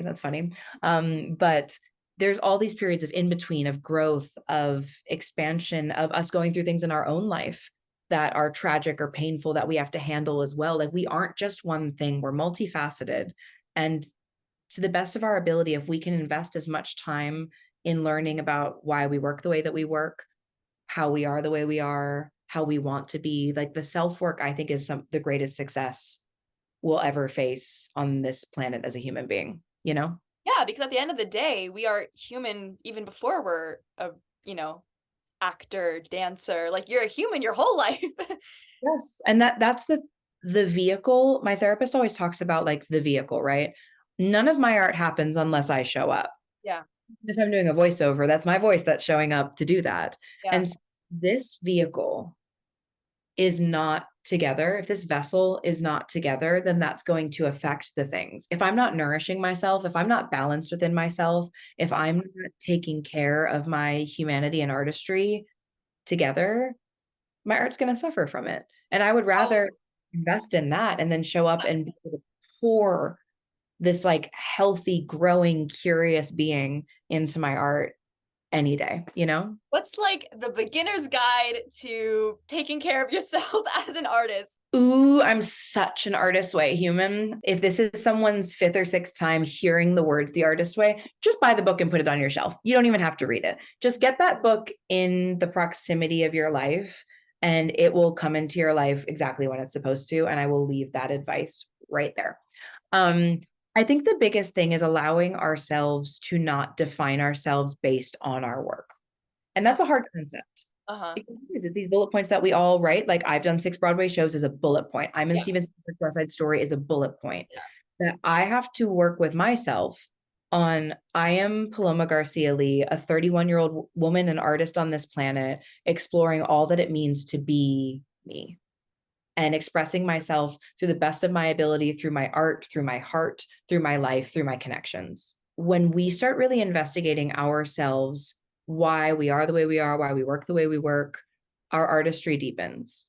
Speaker 3: that's funny. But there's all these periods of in between, of growth, of expansion, of us going through things in our own life that are tragic or painful that we have to handle as well. Like, we aren't just one thing, we're multifaceted. And to the best of our ability, if we can invest as much time in learning about why we work the way that we work, how we are the way we are, how we want to be, like, the self-work, I think, is the greatest success we'll ever face on this planet as a human being, you know?
Speaker 1: Yeah, because at the end of the day, we are human even before we're a, you know, actor, dancer. Like, you're a human your whole life.
Speaker 3: Yes. And that's the vehicle. My therapist always talks about, like, the vehicle, right? None of my art happens unless I show up.
Speaker 1: Yeah.
Speaker 3: If I'm doing a voiceover, that's my voice that's showing up to do that.
Speaker 1: Yeah.
Speaker 3: And so this vehicle is not together. If this vessel is not together, then that's going to affect the things. If I'm not nourishing myself, if I'm not balanced within myself, if I'm not taking care of my humanity and artistry together, my art's going to suffer from it. And I would rather invest in that and then show up and be able to pour this, like, healthy, growing, curious being into my art any day, you know?
Speaker 1: What's like the beginner's guide to taking care of yourself as an artist?
Speaker 3: Ooh, I'm such an artist way human. If this is someone's 5th or 6th time hearing the words the artist way, just buy the book and put it on your shelf. You don't even have to read it. Just get that book in the proximity of your life, and it will come into your life exactly when it's supposed to. And I will leave that advice right there. I think the biggest thing is allowing ourselves to not define ourselves based on our work. And that's a hard concept. Because it's these bullet points that we all write. Like, I've done 6 Broadway shows as a bullet point. I'm in Steven Spielberg's West Side Story is a bullet point. That I have to work with myself on I am Paloma Garcia-Lee, a 31-year-old woman and artist on this planet, exploring all that it means to be me and expressing myself through the best of my ability, through my art, through my heart, through my life, through my connections. When we start really investigating ourselves, why we are the way we are, why we work the way we work, our artistry deepens.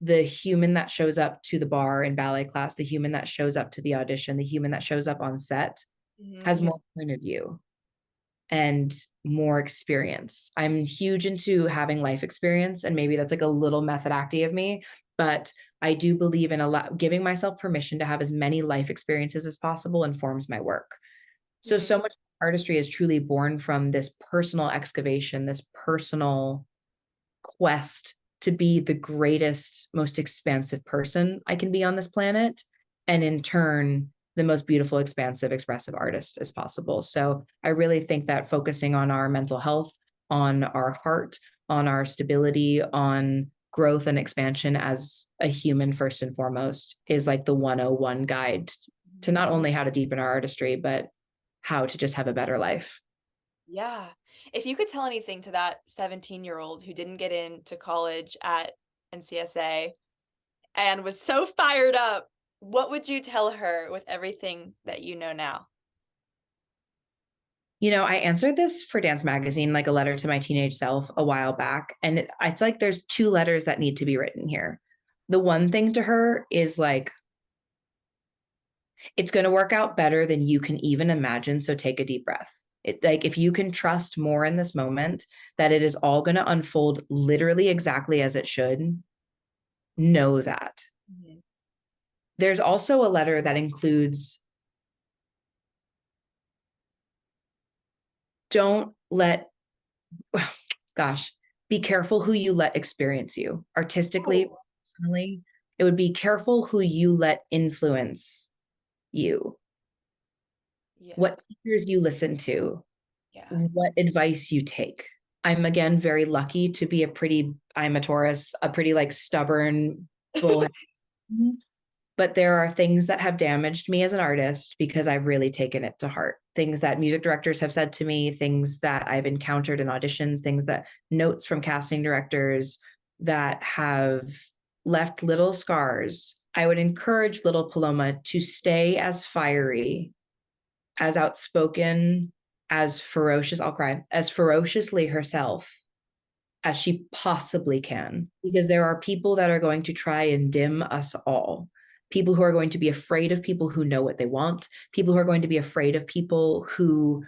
Speaker 3: The human that shows up to the bar in ballet class, the human that shows up to the audition, the human that shows up on set has more point of view and more experience. I'm huge into having life experience, and maybe that's like a little method acty of me, but I do believe in giving myself permission to have as many life experiences as possible informs my work. So much artistry is truly born from this personal excavation, this personal quest to be the greatest, most expansive person I can be on this planet. And in turn, the most beautiful, expansive, expressive artist as possible. So I really think that focusing on our mental health, on our heart, on our stability, on growth and expansion as a human first and foremost is like the 101 guide to not only how to deepen our artistry, but how to just have a better life.
Speaker 1: Yeah. If you could tell anything to that 17-year-old who didn't get into college at NCSA and was so fired up, what would you tell her with everything that you know now?
Speaker 3: You know, I answered this for Dance Magazine, like a letter to my teenage self a while back. And it's like there's two letters that need to be written here. The one thing to her is like, it's going to work out better than you can even imagine. So take a deep breath. Like if you can trust more in this moment that it is all going to unfold literally exactly as it should, know that. There's also a letter that includes, don't let, gosh, be careful who you let experience you artistically, personally. It would be careful who you let influence you. What teachers you listen to, what advice you take. I'm again very lucky to be I'm a Taurus, a pretty like stubborn bull. But there are things that have damaged me as an artist because I've really taken it to heart. Things that music directors have said to me, things that I've encountered in auditions, things that notes from casting directors that have left little scars. I would encourage little Paloma to stay as fiery, as outspoken, as ferocious, I'll cry, as ferociously herself as she possibly can. Because there are people that are going to try and dim us all. People who are going to be afraid of people who know what they want. People who are going to be afraid of people who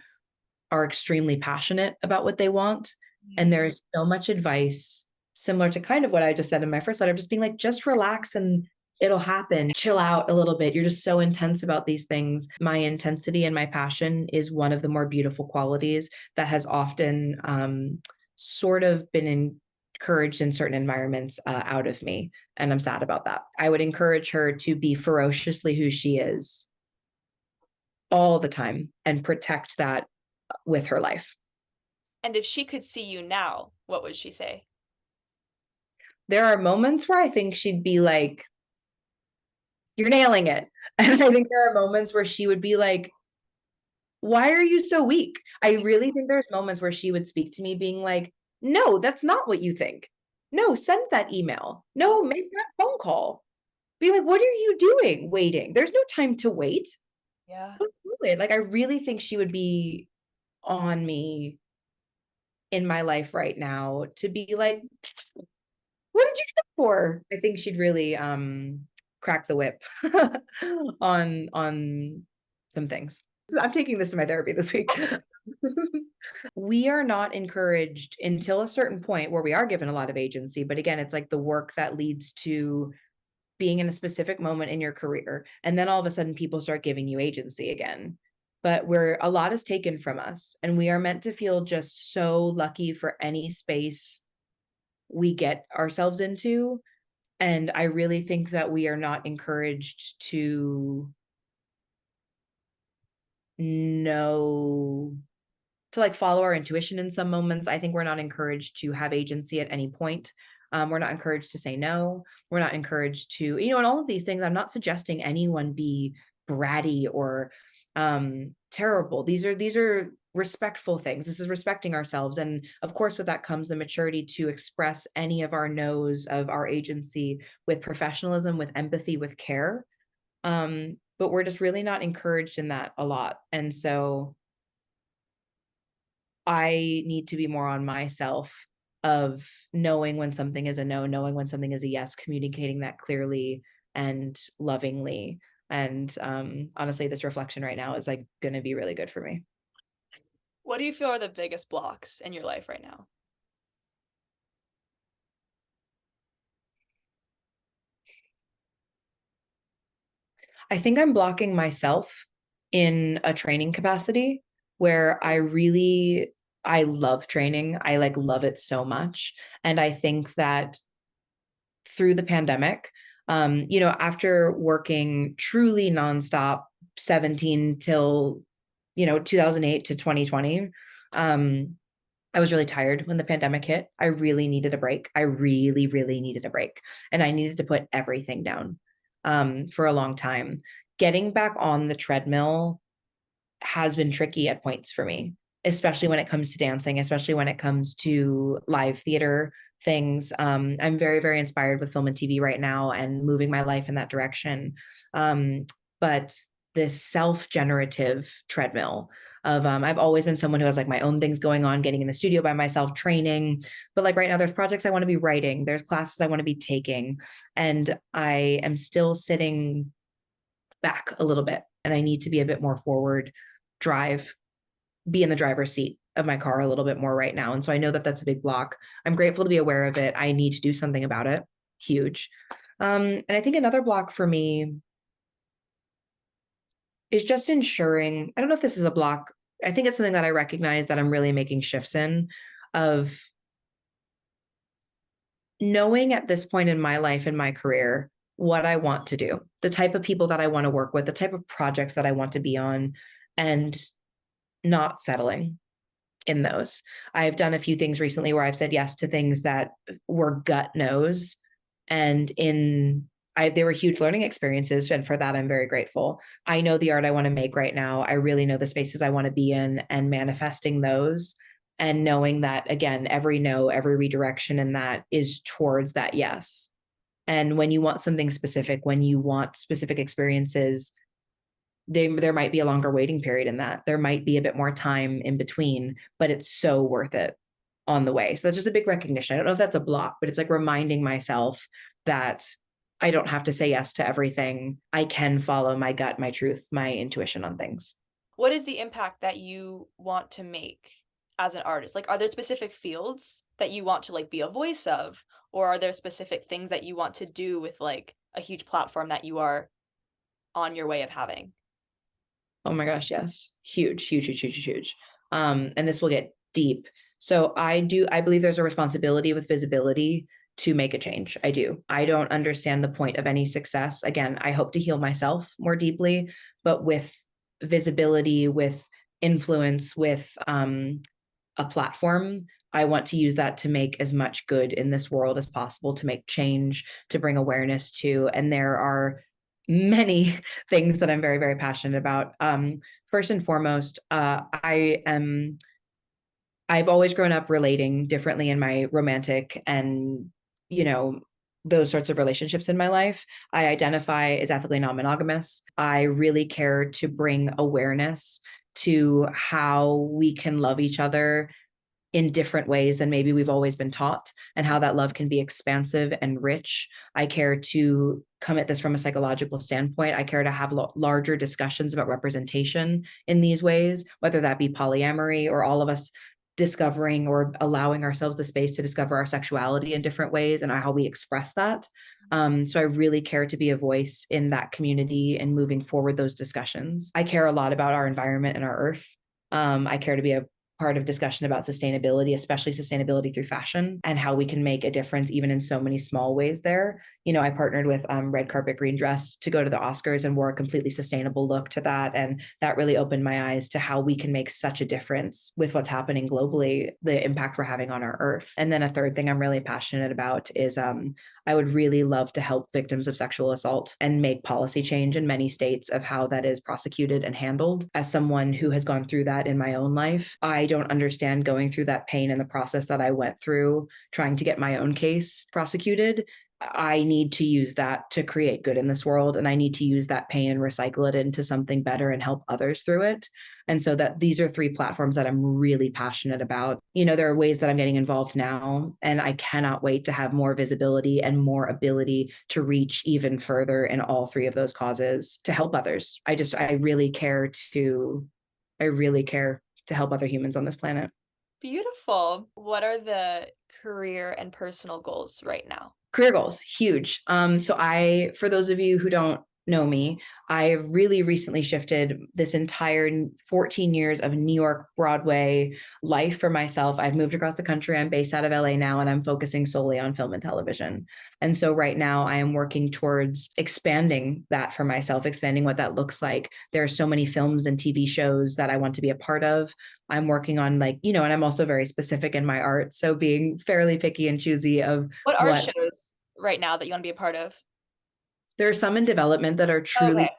Speaker 3: are extremely passionate about what they want. And there is so much advice, similar to kind of what I just said in my first letter, just being like, just relax and it'll happen. Chill out a little bit. You're just so intense about these things. My intensity and my passion is one of the more beautiful qualities that has often sort of been encouraged in certain environments out of me. And I'm sad about that. I would encourage her to be ferociously who she is all the time and protect that with her life.
Speaker 1: And if she could see you now, what would she say?
Speaker 3: There are moments where I think she'd be like, you're nailing it. And I think there are moments where she would be like, why are you so weak? I really think there's moments where she would speak to me being like, no, that's not what you think. No, send that email. No, make that phone call. Be like, what are you doing? Waiting. There's no time to wait.
Speaker 1: Yeah.
Speaker 3: Don't do it. Like, I really think she would be on me in my life right now to be like, what did you do that for? I think she'd really crack the whip on some things. I'm taking this to my therapy this week. We are not encouraged until a certain point where we are given a lot of agency. But again, it's like the work that leads to being in a specific moment in your career. And then all of a sudden people start giving you agency again. But where a lot is taken from us, and we are meant to feel just so lucky for any space we get ourselves into. And I really think that we are not encouraged to know, to like follow our intuition in some moments. I think we're not encouraged to have agency at any point. We're not encouraged to say no. We're not encouraged to, and all of these things, I'm not suggesting anyone be bratty or terrible. These are respectful things. This is respecting ourselves. And of course, with that comes the maturity to express any of our no's of our agency with professionalism, with empathy, with care. But we're just really not encouraged in that a lot. And so I need to be more on myself of knowing when something is a no, knowing when something is a yes, communicating that clearly and lovingly. And honestly, this reflection right now is like going to be really good for me.
Speaker 1: What do you feel are the biggest blocks in your life right now?
Speaker 3: I think I'm blocking myself in a training capacity where I love training. I like love it so much. And I think that through the pandemic, after working truly nonstop 17 till, 2008 to 2020, I was really tired when the pandemic hit. I really needed a break. I really, really needed a break. And I needed to put everything down for a long time. Getting back on the treadmill has been tricky at points for me, especially when it comes to dancing, especially when it comes to live theater things. I'm very, very inspired with film and TV right now and moving my life in that direction. But this self-generative treadmill of I've always been someone who has like my own things going on, getting in the studio by myself, training. But like right now, there's projects I want to be writing, there's classes I want to be taking, and I am still sitting back a little bit, and I need to be a bit more forward, be in the driver's seat of my car a little bit more right now. And so I know that that's a big block. I'm grateful to be aware of it. I need to do something about it. Huge. And I think another block for me is just ensuring, I don't know if this is a block. I think it's something that I recognize that I'm really making shifts in, of knowing at this point in my life, in my career, what I want to do, the type of people that I want to work with, the type of projects that I want to be on, and not settling in those. I've done a few things recently where I've said yes to things that were gut no's, and they were huge learning experiences. And for that, I'm very grateful. I know the art I want to make right now. I really know the spaces I want to be in, and manifesting those, and knowing that, again, every no, every redirection in that is towards that yes. And when you want something specific, when you want specific experiences, there might be a longer waiting period in that. There might be a bit more time in between, but it's so worth it on the way. So that's just a big recognition. I don't know if that's a block, but it's like reminding myself that I don't have to say yes to everything. I can follow my gut, my truth, my intuition on things.
Speaker 1: What is the impact that you want to make as an artist? Like, are there specific fields that you want to like be a voice of, or are there specific things that you want to do with like a huge platform that you are on your way of having?
Speaker 3: Oh my gosh, yes. Huge, huge, huge, huge, huge. And this will get deep. So I believe there's a responsibility with visibility to make a change. I do. I don't understand the point of any success. Again, I hope to heal myself more deeply, but with visibility, with influence, with a platform, I want to use that to make as much good in this world as possible, to make change, to bring awareness to. And there are many things that I'm very, very passionate about. First and foremost, I've always grown up relating differently in my romantic and, those sorts of relationships in my life. I identify as ethically non-monogamous. I really care to bring awareness to how we can love each other in different ways than maybe we've always been taught, and how that love can be expansive and rich. I care to come at this from a psychological standpoint. I care to have larger discussions about representation in these ways, whether that be polyamory or all of us discovering or allowing ourselves the space to discover our sexuality in different ways and how we express that. So I really care to be a voice in that community and moving forward those discussions. I care a lot about our environment and our earth. I care to be a part of discussion about sustainability, especially sustainability through fashion, and how we can make a difference even in so many small ways there. I partnered with Red Carpet Green Dress to go to the Oscars and wore a completely sustainable look to that. And that really opened my eyes to how we can make such a difference with what's happening globally, the impact we're having on our earth. And then a third thing I'm really passionate about is I would really love to help victims of sexual assault and make policy change in many states of how that is prosecuted and handled. As someone who has gone through that in my own life, I don't understand going through that pain and the process that I went through trying to get my own case prosecuted. I need to use that to create good in this world. And I need to use that pain and recycle it into something better and help others through it. And so that these are 3 platforms that I'm really passionate about. You know, there are ways that I'm getting involved now, and I cannot wait to have more visibility and more ability to reach even further in all 3 of those causes to help others. I really care to help other humans on this planet.
Speaker 1: Beautiful. What are the career and personal goals right now?
Speaker 3: Career goals, huge. For those of you who don't know me, I really recently shifted this entire 14 years of New York Broadway life for myself. I've moved across the country. I'm based out of LA now, and I'm focusing solely on film and television. And so right now I am working towards expanding that for myself, expanding what that looks like. There are so many films and TV shows that I want to be a part of. I'm working on and I'm also very specific in my art. So being fairly picky and choosy of
Speaker 1: What are shows right now that you want to be a part of?
Speaker 3: there are some in development that are truly
Speaker 1: Okay.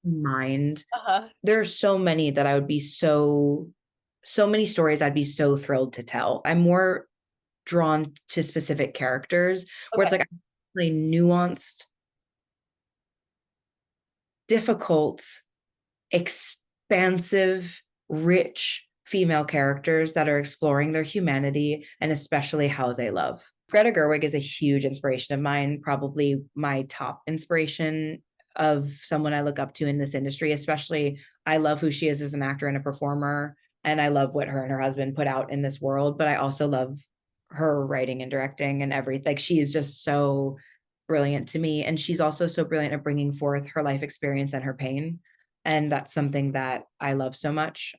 Speaker 3: mind.
Speaker 1: Uh-huh.
Speaker 3: There are so many that I would be so many stories I'd be so thrilled to tell. I'm more drawn to specific characters where it's like really nuanced, difficult, expansive, rich female characters that are exploring their humanity and especially how they love. Greta Gerwig is a huge inspiration of mine, probably my top inspiration of someone I look up to in this industry, especially I love who she is as an actor and a performer, and I love what her and her husband put out in this world, but I also love her writing and directing and everything. Like, she is just so brilliant to me, and she's also so brilliant at bringing forth her life experience and her pain, and that's something that I love so much.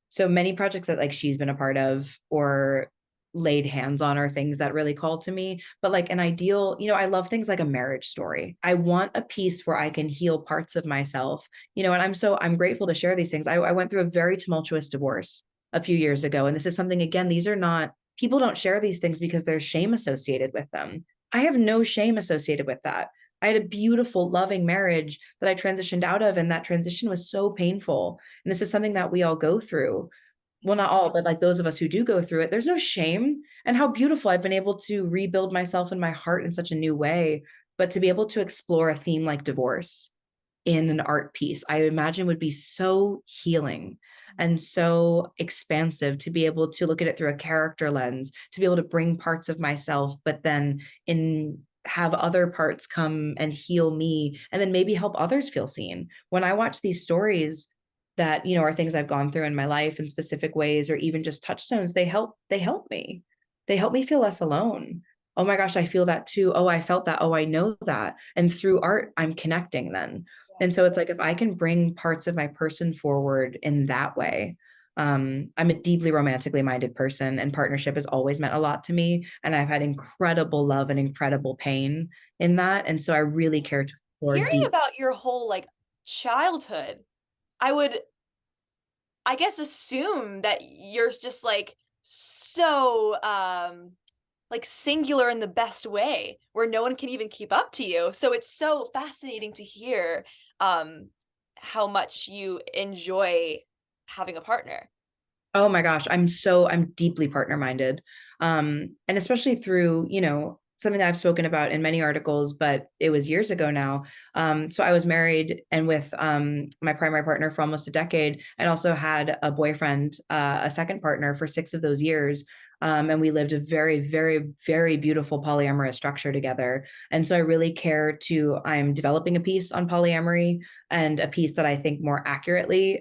Speaker 3: So many projects that she's been a part of or laid hands on are things that really call to me. But an ideal, I love things like a marriage story. I want a piece where I can heal parts of myself, and I'm grateful to share these things. I went through a very tumultuous divorce a few years ago. And this is something, again, these are not, people don't share these things because there's shame associated with them. I have no shame associated with that. I had a beautiful, loving marriage that I transitioned out of, and that transition was so painful. And this is something that we all go through. Well, not all, but those of us who do go through it, there's no shame. And how beautiful I've been able to rebuild myself and my heart in such a new way. But to be able to explore a theme like divorce in an art piece, I imagine would be so healing and so expansive, to be able to look at it through a character lens, to be able to bring parts of myself, but then have other parts come and heal me, and then maybe help others feel seen. When I watch these stories that, are things I've gone through in my life in specific ways, or even just touchstones, they help me. They help me feel less alone. Oh my gosh, I feel that too. Oh, I felt that. Oh, I know that. And through art, I'm connecting then. And so it's if I can bring parts of my person forward in that way. I'm a deeply romantically minded person, and partnership has always meant a lot to me. And I've had incredible love and incredible pain in that. And so I really care to explore
Speaker 1: Hearing about your whole childhood, I would, I guess, assume that you're just so singular in the best way, where no one can even keep up to you. So it's so fascinating to hear how much you enjoy having a partner.
Speaker 3: Oh my gosh, I'm deeply partner minded. And especially through, something that I've spoken about in many articles, but it was years ago now. So I was married and with my primary partner for almost a decade, and also had a boyfriend, a second partner for 6 of those years. And we lived a very, very, very beautiful polyamorous structure together. And so I really I'm developing a piece on polyamory, and a piece that I think more accurately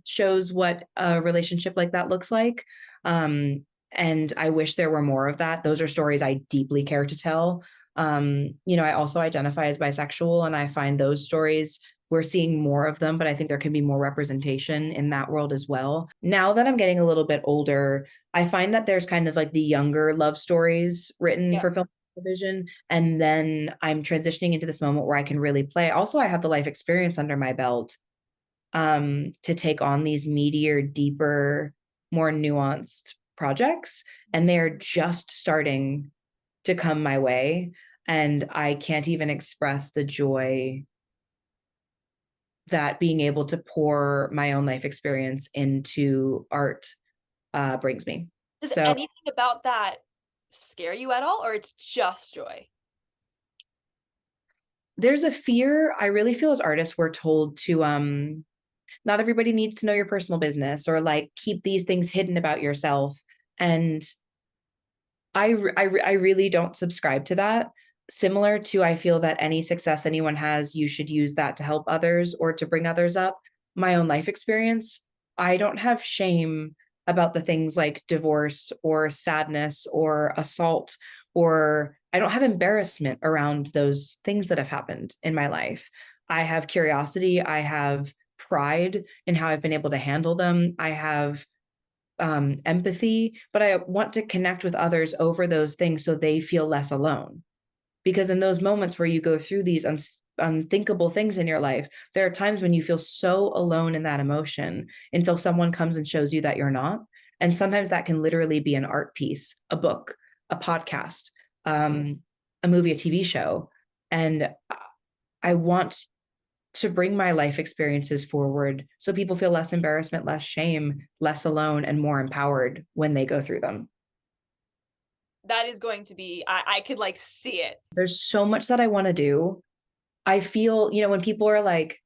Speaker 3: shows what a relationship like that looks like. And I wish there were more of that. Those are stories I deeply care to tell. I also identify as bisexual, and I find those stories, we're seeing more of them, but I think there can be more representation in that world as well. Now that I'm getting a little bit older, I find that there's kind of the younger love stories written for film and television. And then I'm transitioning into this moment where I can really play. Also, I have the life experience under my belt to take on these meatier, deeper, more nuanced projects. And they're just starting to come my way. And I can't even express the joy that being able to pour my own life experience into art brings me.
Speaker 1: Does
Speaker 3: So
Speaker 1: anything about that scare you at all, or it's just joy?
Speaker 3: there's a fear. I really feel as artists, we're told to not everybody needs to know your personal business, or like keep these things hidden about yourself. And I really don't subscribe to that. Similar to, I feel that any success anyone has, you should use that to help others or to bring others up. My own life experience, I don't have shame about the things like divorce or sadness or assault, or I don't have embarrassment around those things that have happened in my life. I have curiosity. I have pride in how I've been able to handle them. I have empathy, but I want to connect with others over those things so they feel less alone. Because in those moments where you go through these unthinkable things in your life, there are times when you feel so alone in that emotion until someone comes and shows you that you're not. And sometimes that can literally be an art piece, a book, a podcast, a movie, a TV show. And I want to bring my life experiences forward so people feel less embarrassment, less shame, less alone, and more empowered when they go through them.
Speaker 1: That is going to be, I could like see it.
Speaker 3: There's so much that I want to do. I feel, when people are like,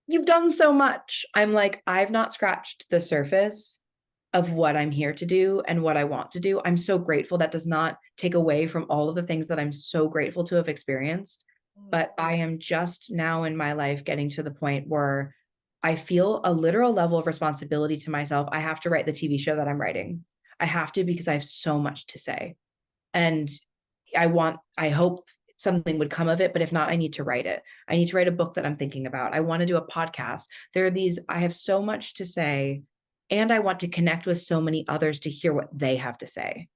Speaker 3: you've done so much, I'm like, I've not scratched the surface of what I'm here to do and what I want to do. I'm so grateful. That does not take away from all of the things that I'm so grateful to have experienced. But I am just now in my life getting to the point where I feel a literal level of responsibility to myself. I have to write the TV show that I'm writing. I have to, because I have so much to say. And I hope something would come of it, but if not, I need to write it. I need to write a book that I'm thinking about. I want to do a podcast. I have so much to say, and I want to connect with so many others to hear what they have to say.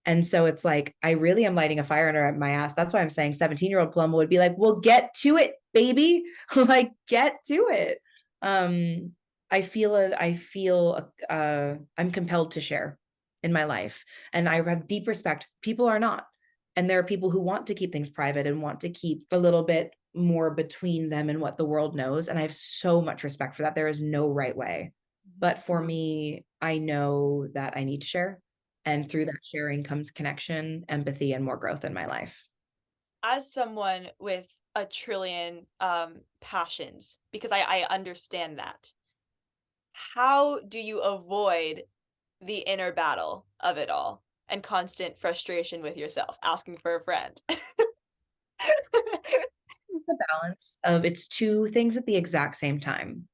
Speaker 3: And so it's like, I really am lighting a fire under my ass. That's why I'm saying 17-year-old Paloma would be like, well, get to it, baby. Like, get to it. I feel I'm compelled to share in my life. And I have deep respect. People are not. And there are people who want to keep things private and want to keep a little bit more between them and what the world knows. And I have so much respect for that. There is no right way. But for me, I know that I need to share. And through that sharing comes connection, empathy, and more growth in my life.
Speaker 1: As someone with a trillion passions, because I understand that, how do you avoid the inner battle of it all and constant frustration with yourself, asking for a friend?
Speaker 3: The balance of it's two things at the exact same time.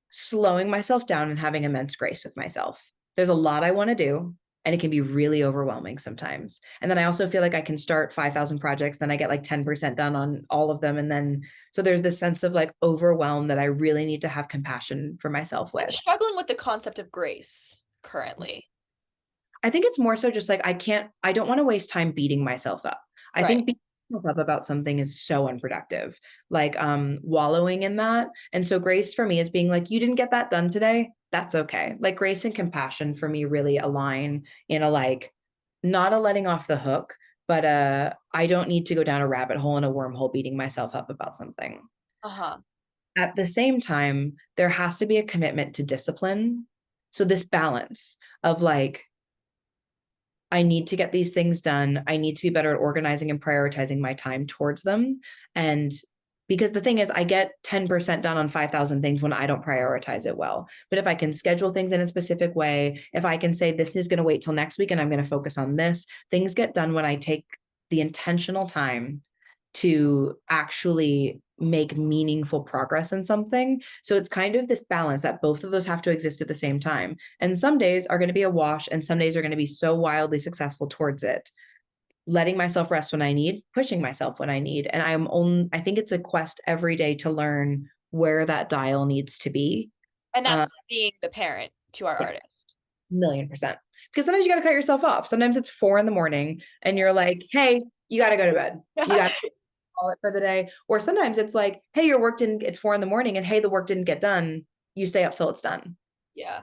Speaker 3: Slowing myself down and having immense grace with myself. There's a lot I want to do, and it can be really overwhelming sometimes. And then I also feel like I can start 5,000 projects, then I get like 10% done on all of them. And then, so there's this sense of like overwhelm that I really need to have compassion for myself with.
Speaker 1: I'm struggling with the concept of grace currently.
Speaker 3: I think it's more so just like, I don't want to waste time beating myself up. I
Speaker 1: Right.
Speaker 3: think beating myself up about something is so unproductive, like wallowing in that. And so grace for me is being like, you didn't get that done today. That's okay. Like grace and compassion for me really align in a like, not a letting off the hook, but I don't need to go down a rabbit hole and a wormhole beating myself up about something.
Speaker 1: Uh-huh.
Speaker 3: At the same time, there has to be a commitment to discipline. So this balance of like, I need to get these things done. I need to be better at organizing and prioritizing my time towards them. And because the thing is, I get 10% done on 5,000 things when I don't prioritize it well. But if I can schedule things in a specific way, if I can say this is going to wait till next week and I'm going to focus on this, things get done when I take the intentional time to actually make meaningful progress in something. So it's kind of this balance that both of those have to exist at the same time. And some days are going to be a wash and some days are going to be so wildly successful towards it. Letting myself rest when I need, pushing myself when I need. And I think it's a quest every day to learn where that dial needs to be.
Speaker 1: And that's being the parent to our artist.
Speaker 3: 1,000,000%. Because sometimes you got to cut yourself off. Sometimes it's 4 a.m. and you're like, hey, you got to go to bed. You got to call it for the day. Or sometimes it's like, hey, it's 4 a.m. and hey, the work didn't get done. You stay up till it's done.
Speaker 1: Yeah.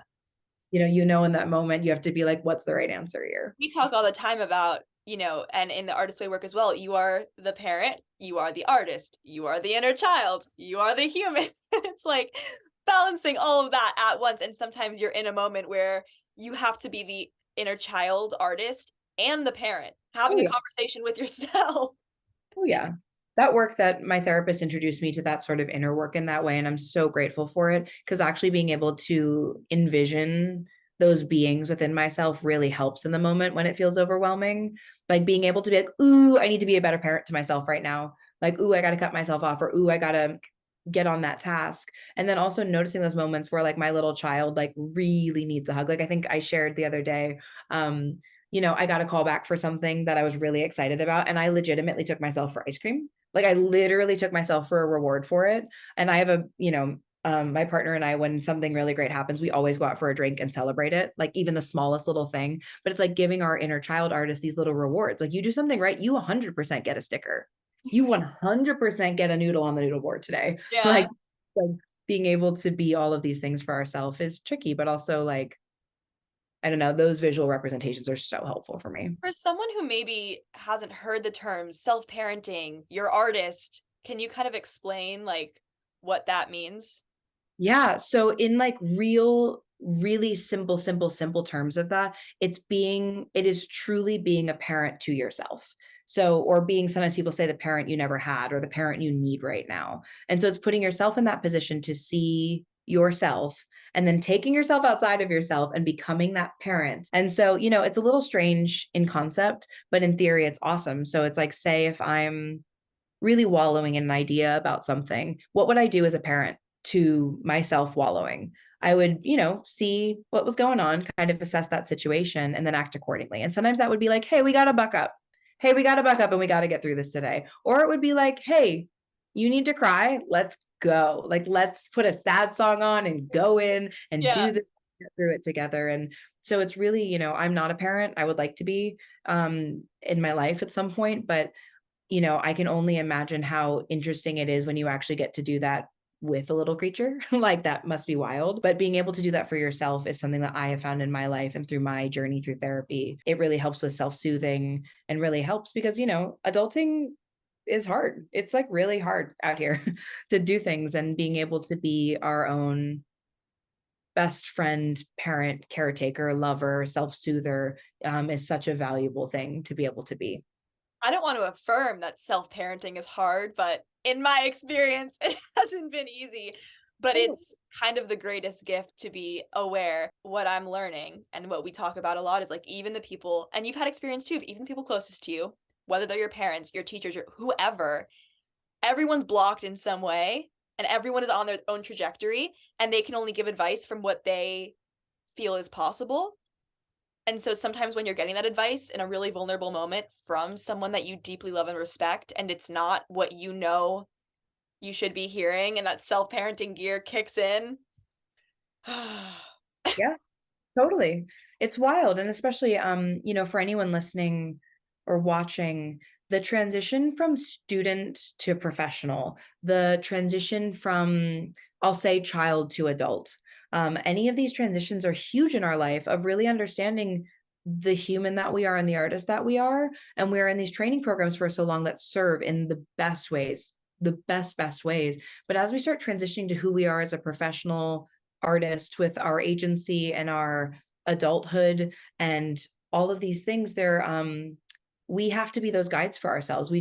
Speaker 3: In that moment, you have to be like, what's the right answer here?
Speaker 1: We talk all the time about you know, and in the artist way work as well, you are the parent, you are the artist, you are the inner child, you are the human. It's like balancing all of that at once. And sometimes you're in a moment where you have to be the inner child artist and the parent,
Speaker 3: Oh
Speaker 1: having a
Speaker 3: yeah.
Speaker 1: conversation with yourself.
Speaker 3: Oh yeah. That work that my therapist introduced me to that sort of inner work in that way. And I'm so grateful for it, because actually being able to envision those beings within myself really helps in the moment when it feels overwhelming. Like being able to be like, ooh, I need to be a better parent to myself right now. Like, ooh, I got to cut myself off, or ooh, I got to get on that task. And then also noticing those moments where like my little child like really needs a hug. Like I think I shared the other day, you know, I got a call back for something that I was really excited about, and I legitimately took myself for ice cream. Like I literally took myself for a reward for it. And I have a, you know, my partner and I, when something really great happens, we always go out for a drink and celebrate it, like even the smallest little thing. But it's like giving our inner child artist these little rewards. Like you do something right, you 100% get a sticker. You 100% get a noodle on the noodle board today.
Speaker 1: Yeah.
Speaker 3: Like being able to be all of these things for ourselves is tricky, but also like, I don't know, those visual representations are so helpful for me.
Speaker 1: For someone who maybe hasn't heard the term self-parenting, your artist, can you kind of explain like what that means?
Speaker 3: Yeah. So in like really simple terms of that, it is truly being a parent to yourself. So, or being, sometimes people say the parent you never had or the parent you need right now. And so it's putting yourself in that position to see yourself and then taking yourself outside of yourself and becoming that parent. And so, you know, it's a little strange in concept, but in theory, it's awesome. So it's like, say, if I'm really wallowing in an idea about something, what would I do as a parent to myself wallowing? I would, you know, see what was going on, kind of assess that situation, and then act accordingly. And sometimes that would be like, hey, we got to buck up. Hey, we got to buck up and we got to get through this today. Or it would be like, hey, you need to cry. Let's go. Like, let's put a sad song on and go in and
Speaker 1: Yeah.
Speaker 3: do this, get through it together. And so it's really, you know, I'm not a parent. I would like to be in my life at some point, but you know, I can only imagine how interesting it is when you actually get to do that with a little creature. Like that must be wild. But being able to do that for yourself is something that I have found in my life and through my journey through therapy. It really helps with self-soothing and really helps because, you know, adulting is hard. It's like really hard out here to do things, and being able to be our own best friend, parent, caretaker, lover, self-soother is such a valuable thing to be able to be.
Speaker 1: I don't want to affirm that self-parenting is hard, but in my experience, it hasn't been easy. But it's kind of the greatest gift to be aware. What I'm learning and what we talk about a lot is like even the people, and you've had experience too, even people closest to you, whether they're your parents, your teachers, or whoever, everyone's blocked in some way and everyone is on their own trajectory and they can only give advice from what they feel is possible. And so sometimes when you're getting that advice in a really vulnerable moment from someone that you deeply love and respect, and it's not what you know you should be hearing, and that self-parenting gear kicks in.
Speaker 3: Yeah, totally. It's wild. And especially, you know, for anyone listening or watching, the transition from student to professional, the transition from, I'll say, child to adult, any of these transitions are huge in our life of really understanding the human that we are and the artist that we are. And we're in these training programs for so long that serve in the best ways, the best ways. But as we start transitioning to who we are as a professional artist with our agency and our adulthood and all of these things, we have to be those guides for ourselves. We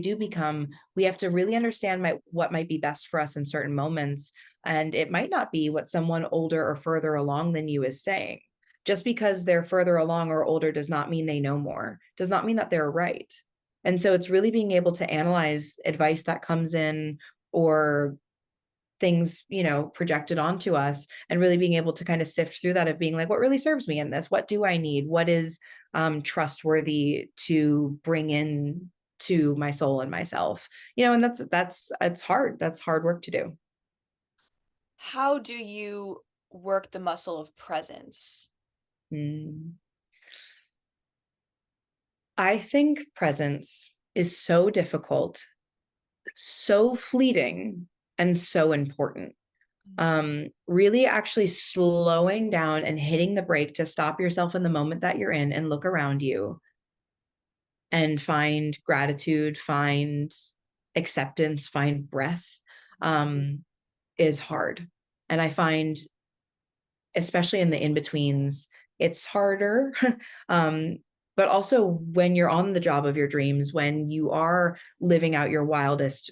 Speaker 3: have to really understand what might be best for us in certain moments. And it might not be what someone older or further along than you is saying. Just because they're further along or older does not mean they know more, does not mean that they're right. And so it's really being able to analyze advice that comes in, or things, you know, projected onto us, and really being able to kind of sift through that of being like, what really serves me in this? What do I need? What is trustworthy to bring in to my soul and myself? You know, and it's hard. That's hard work to do.
Speaker 1: How do you work the muscle of presence?
Speaker 3: I think presence is so difficult, so fleeting, and so important. Really actually slowing down and hitting the brake to stop yourself in the moment that you're in and look around you and find gratitude, find acceptance, find breath, is hard. And I find, especially in the in-betweens, it's harder. But also when you're on the job of your dreams, when you are living out your wildest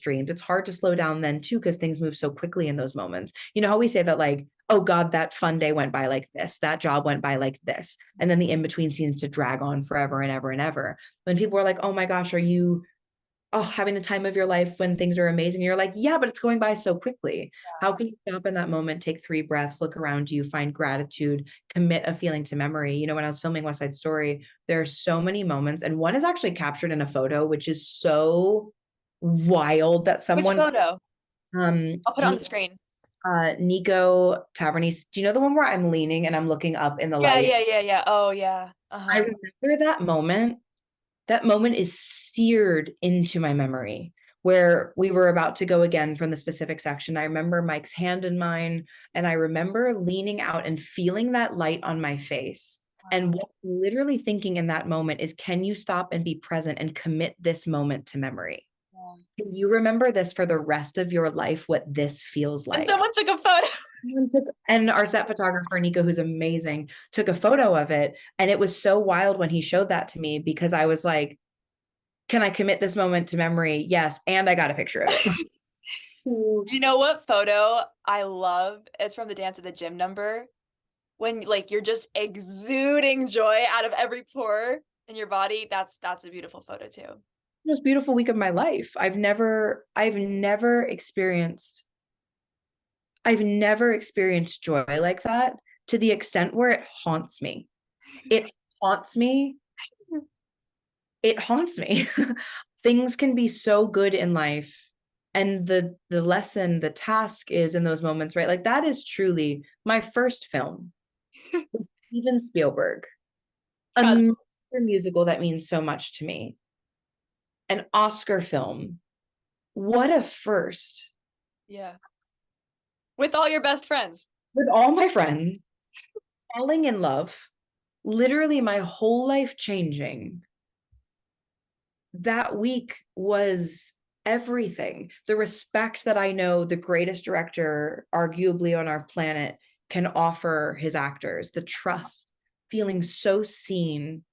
Speaker 3: dreams, it's hard to slow down then too, because things move so quickly in those moments. You know how we say that, like, oh God, that fun day went by like this, that job went by like this. And then the in-between seems to drag on forever and ever and ever. When people are like, oh my gosh, are you having the time of your life when things are amazing? You're like, yeah, but it's going by so quickly. How can you stop in that moment, take 3 breaths, look around you, find gratitude, commit a feeling to memory? You know, when I was filming West Side Story, there are so many moments, and one is actually captured in a photo, which is so wild that someone—
Speaker 1: Which photo? I'll put it on the screen.
Speaker 3: Nico Tavernese. Do you know the one where I'm leaning and I'm looking up in the light?
Speaker 1: Yeah. Oh yeah.
Speaker 3: I remember that moment. That moment is seared into my memory, where we were about to go again from the specific section. I remember Mike's hand in mine, and I remember leaning out and feeling that light on my face. And what I'm literally thinking in that moment is, can you stop and be present and commit this moment to memory? Can you remember this for the rest of your life, what this feels like?
Speaker 1: And someone took a photo.
Speaker 3: And our set photographer, Nico, who's amazing, took a photo of it. And it was so wild when he showed that to me, because I was like, can I commit this moment to memory? Yes. And I got a picture of it.
Speaker 1: You know what photo I love? It's from the Dance at the Gym number. When like you're just exuding joy out of every pore in your body. That's a beautiful photo too.
Speaker 3: Most beautiful week of my life. I've never experienced joy like that, to the extent where it haunts me. It haunts me. It haunts me. Things can be so good in life. And the lesson, the task is in those moments, right? Like, that is truly my first film. Steven Spielberg, another musical that means so much to me. An Oscar film. What a first.
Speaker 1: Yeah. With all your best friends.
Speaker 3: With all my friends. Falling in love. Literally my whole life changing. That week was everything. The respect that I know the greatest director, arguably on our planet, can offer his actors. The trust. Feeling so seen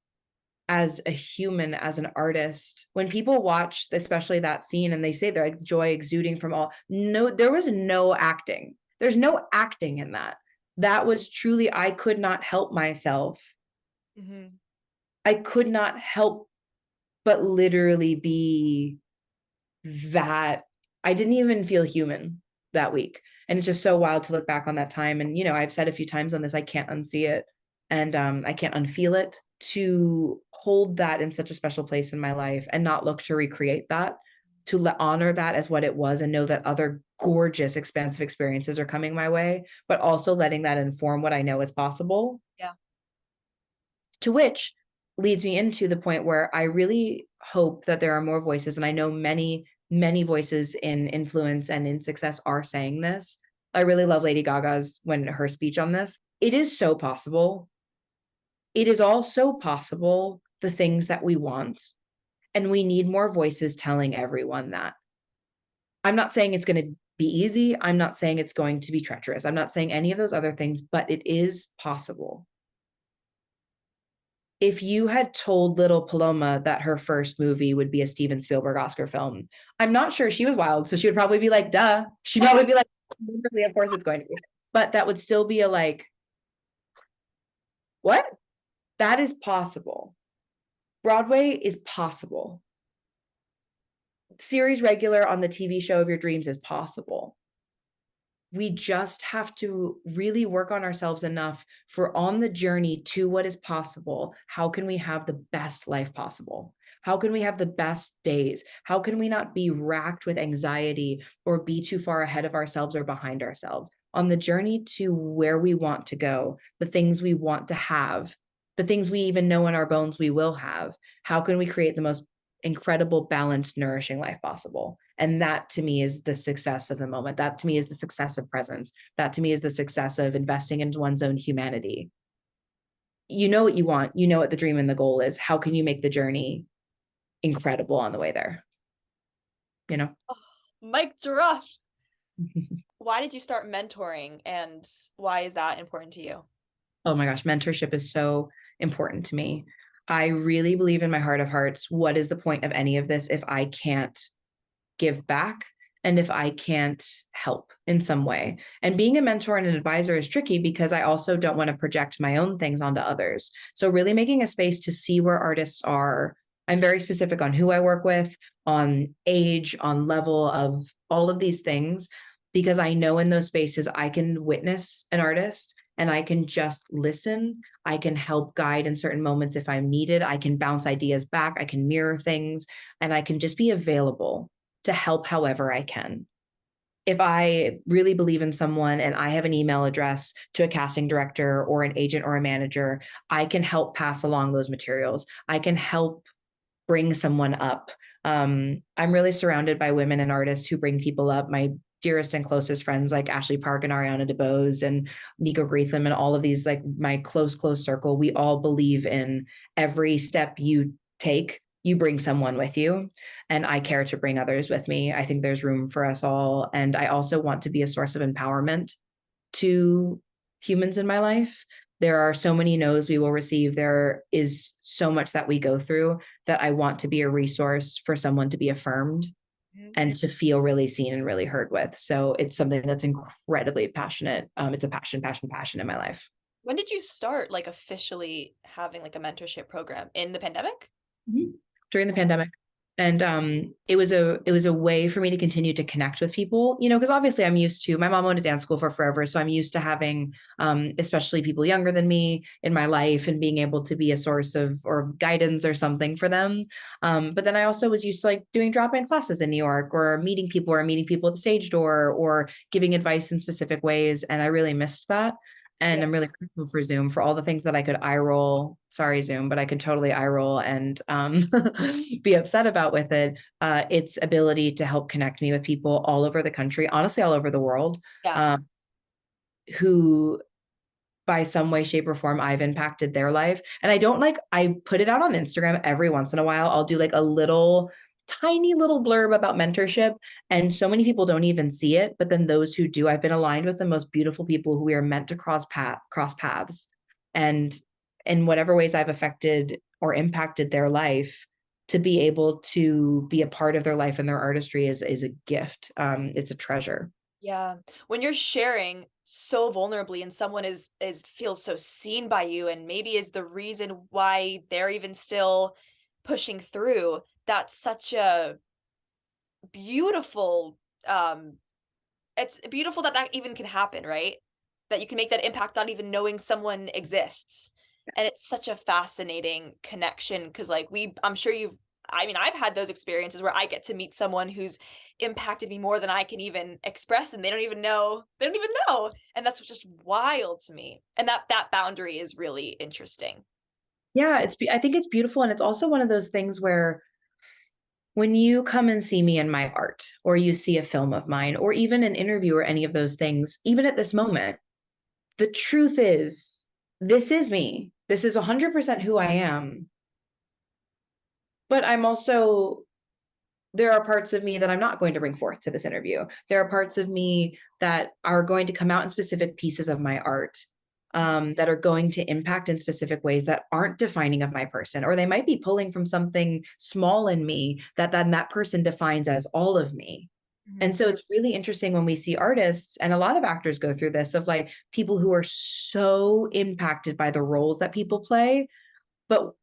Speaker 3: as a human, as an artist. When people watch, especially that scene, and they say they're like joy exuding from all, no, there was no acting. There's no acting in that. That was truly, I could not help myself. Mm-hmm. I could not help but literally be that. I didn't even feel human that week. And it's just so wild to look back on that time. And, you know, I've said a few times on this, I can't unsee it. And I can't unfeel it. To hold that in such a special place in my life and not look to recreate that, to honor that as what it was, and know that other gorgeous, expansive experiences are coming my way, but also letting that inform what I know is possible.
Speaker 1: Yeah.
Speaker 3: To which leads me into the point where I really hope that there are more voices. And I know many, many voices in influence and in success are saying this. I really love Lady Gaga's, when her speech on this, it is so possible. It is also possible, the things that we want, and we need more voices telling everyone that. I'm not saying it's going to be easy. I'm not saying it's going to be treacherous. I'm not saying any of those other things, but it is possible. If you had told little Paloma that her first movie would be a Steven Spielberg Oscar film, I'm not sure. She was wild, so she would probably be like, duh. She'd probably be like, of course it's going to be. But that would still be a like, what? That is possible. Broadway is possible. Series regular on the TV show of your dreams is possible. We just have to really work on ourselves enough for, on the journey to what is possible, how can we have the best life possible? How can we have the best days? How can we not be racked with anxiety or be too far ahead of ourselves or behind ourselves? On the journey to where we want to go, the things we want to have, the things we even know in our bones we will have, how can we create the most incredible, balanced, nourishing life possible? And that to me is the success of the moment. That to me is the success of presence. That to me is the success of investing into one's own humanity. you know what you want, you know what the dream and the goal is. How can you make the journey incredible on the way there? You know?
Speaker 1: Oh, mic drop. Why did you start mentoring, and why is that important to you?
Speaker 3: Oh my gosh, mentorship is so important to me. I really believe in my heart of hearts, what is the point of any of this if I can't give back and if I can't help in some way? And being a mentor and an advisor is tricky because I also don't want to project my own things onto others. So really making a space to see where artists are. I'm very specific on who I work with, on age, on level of all of these things, because I know in those spaces I can witness an artist and I can just listen. I can help guide in certain moments if I'm needed. I can bounce ideas back. I can mirror things, and I can just be available to help however I can. If I really believe in someone and I have an email address to a casting director or an agent or a manager, I can help pass along those materials. I can help bring someone up. I'm really surrounded by women and artists who bring people up. My dearest and closest friends like Ashley Park and Ariana DeBose and Nico Greetham and all of these, like my close circle, we all believe in every step you take, you bring someone with you. And I care to bring others with me. I think there's room for us all. And I also want to be a source of empowerment to humans in my life. There are so many no's we will receive. There is so much that we go through that I want to be a resource for someone to be affirmed and to feel really seen and really heard with. So it's something that's incredibly passionate. It's a passion in my life.
Speaker 1: When did you start like officially having like a mentorship program? In the pandemic?
Speaker 3: During the pandemic. And it was a way for me to continue to connect with people, you know, because obviously I'm used to, my mom owned a dance school for forever. So I'm used to having, especially people younger than me in my life and being able to be a source of, or guidance or something for them. But then I also was used to like doing drop-in classes in New York or meeting people at the stage door or giving advice in specific ways. And I really missed that. And I'm really grateful for Zoom for all the things that I could eye roll. Sorry, Zoom, but I could totally eye roll and be upset about with it. Its ability to help connect me with people all over the country, honestly, all over the world, who by some way, shape, or form, I've impacted their life. And I put it out on Instagram every once in a while. I'll do like a tiny little blurb about mentorship, and so many people don't even see it, but then those who do, I've been aligned with the most beautiful people who we are meant to cross paths, and in whatever ways I've affected or impacted their life, to be able to be a part of their life and their artistry is a gift. It's a treasure.
Speaker 1: Yeah. When you're sharing so vulnerably and someone feels so seen by you and maybe is the reason why they're even still pushing through, that's such a beautiful it's beautiful that even can happen, right? That you can make that impact not even knowing someone exists. And it's such a fascinating connection because like I'm sure I've had those experiences where I get to meet someone who's impacted me more than I can even express, and they don't even know. And that's just wild to me. And that boundary is really interesting.
Speaker 3: Yeah, I think it's beautiful. And it's also one of those things where when you come and see me in my art, or you see a film of mine, or even an interview or any of those things, even at this moment, the truth is, this is me. This is 100% who I am. But there are parts of me that I'm not going to bring forth to this interview. There are parts of me that are going to come out in specific pieces of my art, that are going to impact in specific ways that aren't defining of my person, or they might be pulling from something small in me that then that person defines as all of me. And so it's really interesting when we see artists, and a lot of actors go through this, of like people who are so impacted by the roles that people play, but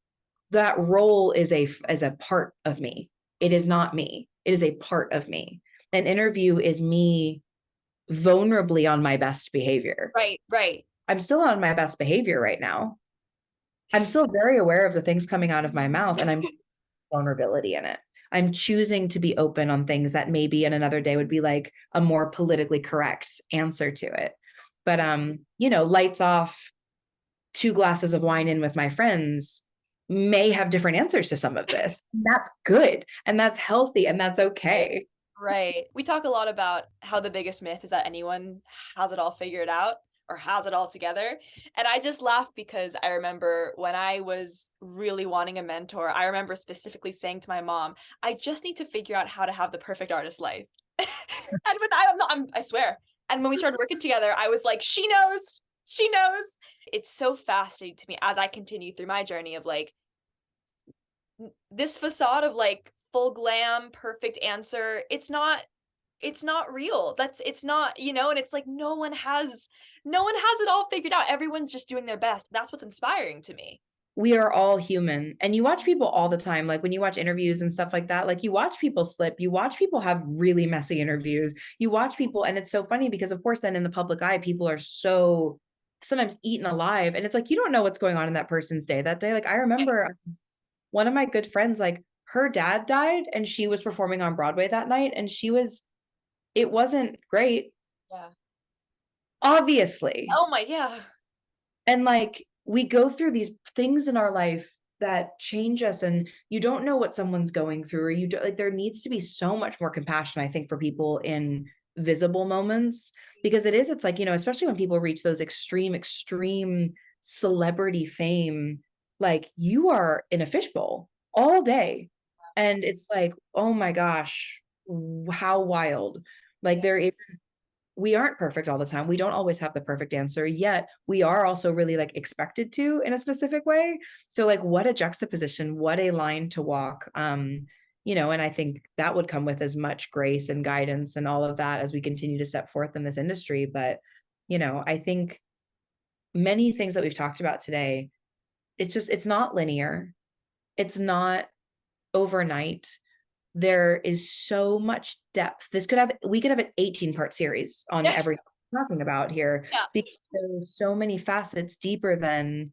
Speaker 3: that role is a part of me. It is not me. It is a part of me. An interview is me vulnerably on my best behavior.
Speaker 1: Right.
Speaker 3: I'm still on my best behavior right now. I'm still very aware of the things coming out of my mouth, and I'm vulnerability in it. I'm choosing to be open on things that maybe in another day would be like a more politically correct answer to it. But lights off, 2 glasses of wine in with my friends may have different answers to some of this. That's good, and that's healthy, and that's okay.
Speaker 1: Right. We talk a lot about how the biggest myth is that anyone has it all figured out. or has it all together. And I just laugh because I remember when I was really wanting a mentor, I remember specifically saying to my mom, I just need to figure out how to have the perfect artist life. And when I swear. And when we started working together, I was like, she knows, she knows. It's so fascinating to me as I continue through my journey of like this facade of like full glam, perfect answer. It's not real. It's not, and it's like no one has it all figured out. Everyone's just doing their best. That's what's inspiring to me.
Speaker 3: We are all human. And you watch people all the time, like when you watch interviews and stuff like that, like you watch people slip, you watch people have really messy interviews, you watch people, and it's so funny because of course then in the public eye, people are so sometimes eaten alive. And it's like, you don't know what's going on in that person's day that day. Like I remember one of my good friends, like her dad died and she was performing on Broadway that night and it wasn't great.
Speaker 1: Yeah.
Speaker 3: Obviously.
Speaker 1: Oh my, yeah.
Speaker 3: And like we go through these things in our life that change us and you don't know what someone's going through or you do, like there needs to be so much more compassion, I think, for people in visible moments because it's like, especially when people reach those extreme celebrity fame, like you are in a fishbowl all day. And it's like, oh my gosh, how wild. Like we aren't perfect all the time. We don't always have the perfect answer, yet we are also really like expected to in a specific way. So like what a juxtaposition, what a line to walk. And I think that would come with as much grace and guidance and all of that as we continue to step forth in this industry. But, I think many things that we've talked about today, it's not linear. It's not overnight. There is so much depth. We could have an 18-part series on everything we're talking about here because there's so many facets deeper than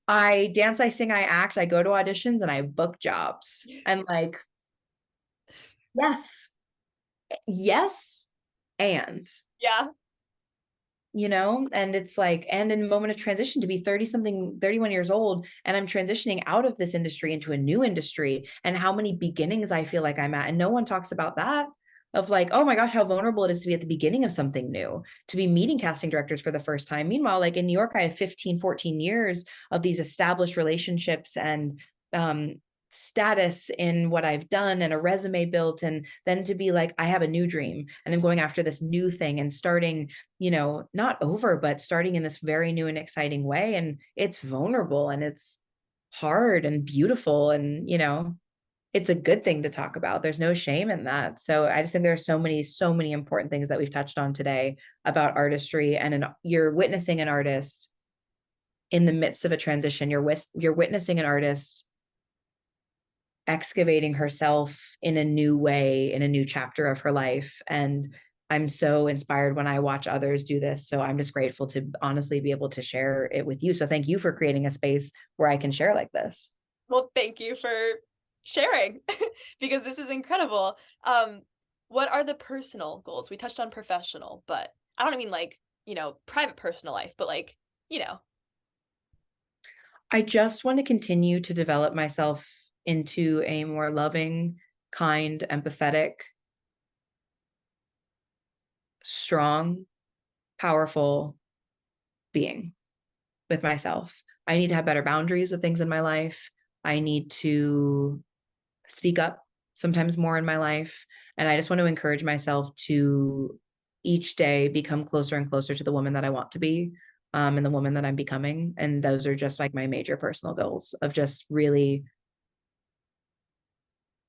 Speaker 3: I dance, I sing, I act, I go to auditions and I book jobs. And like, yes, and
Speaker 1: Yeah.
Speaker 3: And it's like, and in a moment of transition to be 31 years old, and I'm transitioning out of this industry into a new industry and how many beginnings I feel like I'm at. And no one talks about that of like, oh my gosh, how vulnerable it is to be at the beginning of something new, to be meeting casting directors for the first time. Meanwhile, like in New York, I have 15, 14 years of these established relationships and status in what I've done and a resume built. And then to be like, I have a new dream and I'm going after this new thing and starting, not over, but starting in this very new and exciting way. And it's vulnerable and it's hard and beautiful. And, it's a good thing to talk about. There's no shame in that. So I just think there are so many important things that we've touched on today about artistry and you're witnessing an artist in the midst of a transition. You're witnessing an artist excavating herself in a new way, in a new chapter of her life. And I'm so inspired when I watch others do this. So I'm just grateful to honestly be able to share it with you. So thank you for creating a space where I can share like this.
Speaker 1: Well, thank you for sharing because this is incredible. What are the personal goals? We touched on professional, but I don't mean like, private personal life, but like,
Speaker 3: I just want to continue to develop myself into a more loving, kind, empathetic, strong, powerful being with myself. I need to have better boundaries with things in my life. I need to speak up sometimes more in my life. And I just want to encourage myself to each day become closer and closer to the woman that I want to be, and the woman that I'm becoming. And those are just like my major personal goals of just really,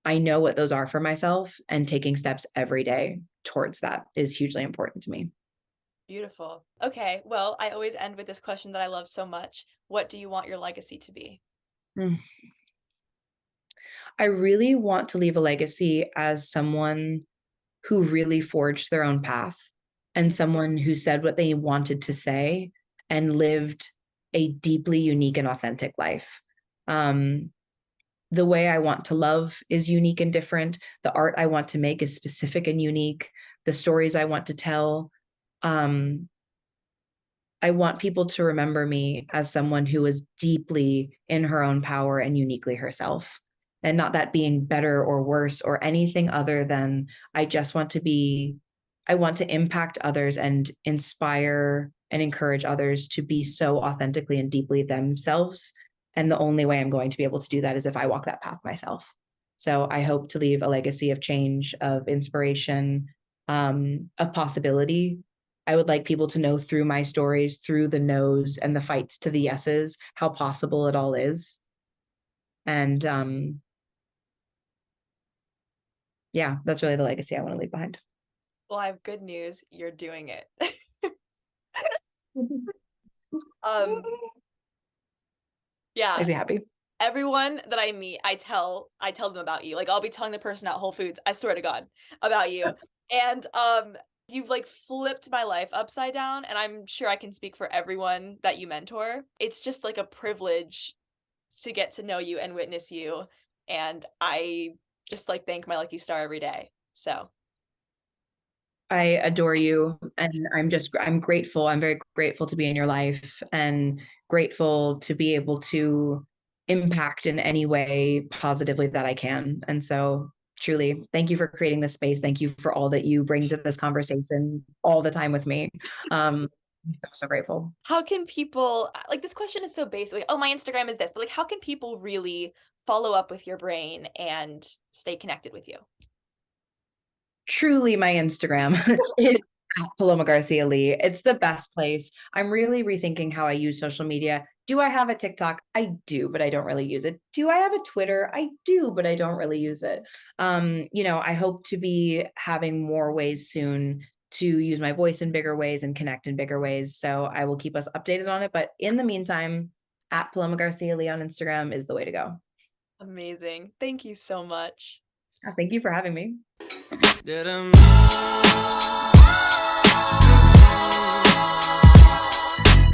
Speaker 3: I know what those are for myself, and taking steps every day towards that is hugely important to me.
Speaker 1: Beautiful. Okay. Well, I always end with this question that I love so much. What do you want your legacy to be?
Speaker 3: I really want to leave a legacy as someone who really forged their own path and someone who said what they wanted to say and lived a deeply unique and authentic life. The way I want to love is unique and different. The art I want to make is specific and unique. The stories I want to tell. I want people to remember me as someone who was deeply in her own power and uniquely herself, and not that being better or worse or anything other than I just want to be I want to impact others and inspire and encourage others to be so authentically and deeply themselves. And the only way I'm going to be able to do that is if I walk that path myself. So I hope to leave a legacy of change, of inspiration, of possibility. I would like people to know through my stories, through the no's and the fights to the yeses, how possible it all is. And yeah, that's really the legacy I want to leave behind.
Speaker 1: Well, I have good news. You're doing it. Yeah.
Speaker 3: Makes me happy.
Speaker 1: Everyone that I meet, I tell them about you. Like, I'll be telling the person at Whole Foods, I swear to God, about you. And you've like flipped my life upside down, and I'm sure I can speak for everyone that you mentor. It's just like a privilege to get to know you and witness you, and I just like thank my lucky star every day. So
Speaker 3: I adore you, and I'm grateful. I'm very grateful to be in your life, and grateful to be able to impact in any way positively that I can. And so truly, thank you for creating this space. Thank you for all that you bring to this conversation all the time with me. I'm so grateful.
Speaker 1: how can people, like, this question is so basic, like, oh, my Instagram is this, but like, how can people really follow up with your brain and stay connected with you?
Speaker 3: Truly, my Instagram is at Paloma Garcia-Lee. It's the best place. I'm really rethinking how I use social media. Do I have a TikTok? I do, but I don't really use it. Do I have a Twitter? I do, but I don't really use it. I hope to be having more ways soon to use my voice in bigger ways and connect in bigger ways. So I will keep us updated on it. But in the meantime, at Paloma Garcia-Lee on Instagram is the way to go.
Speaker 1: Amazing. Thank you so much.
Speaker 3: Thank you for having me.
Speaker 4: That I'm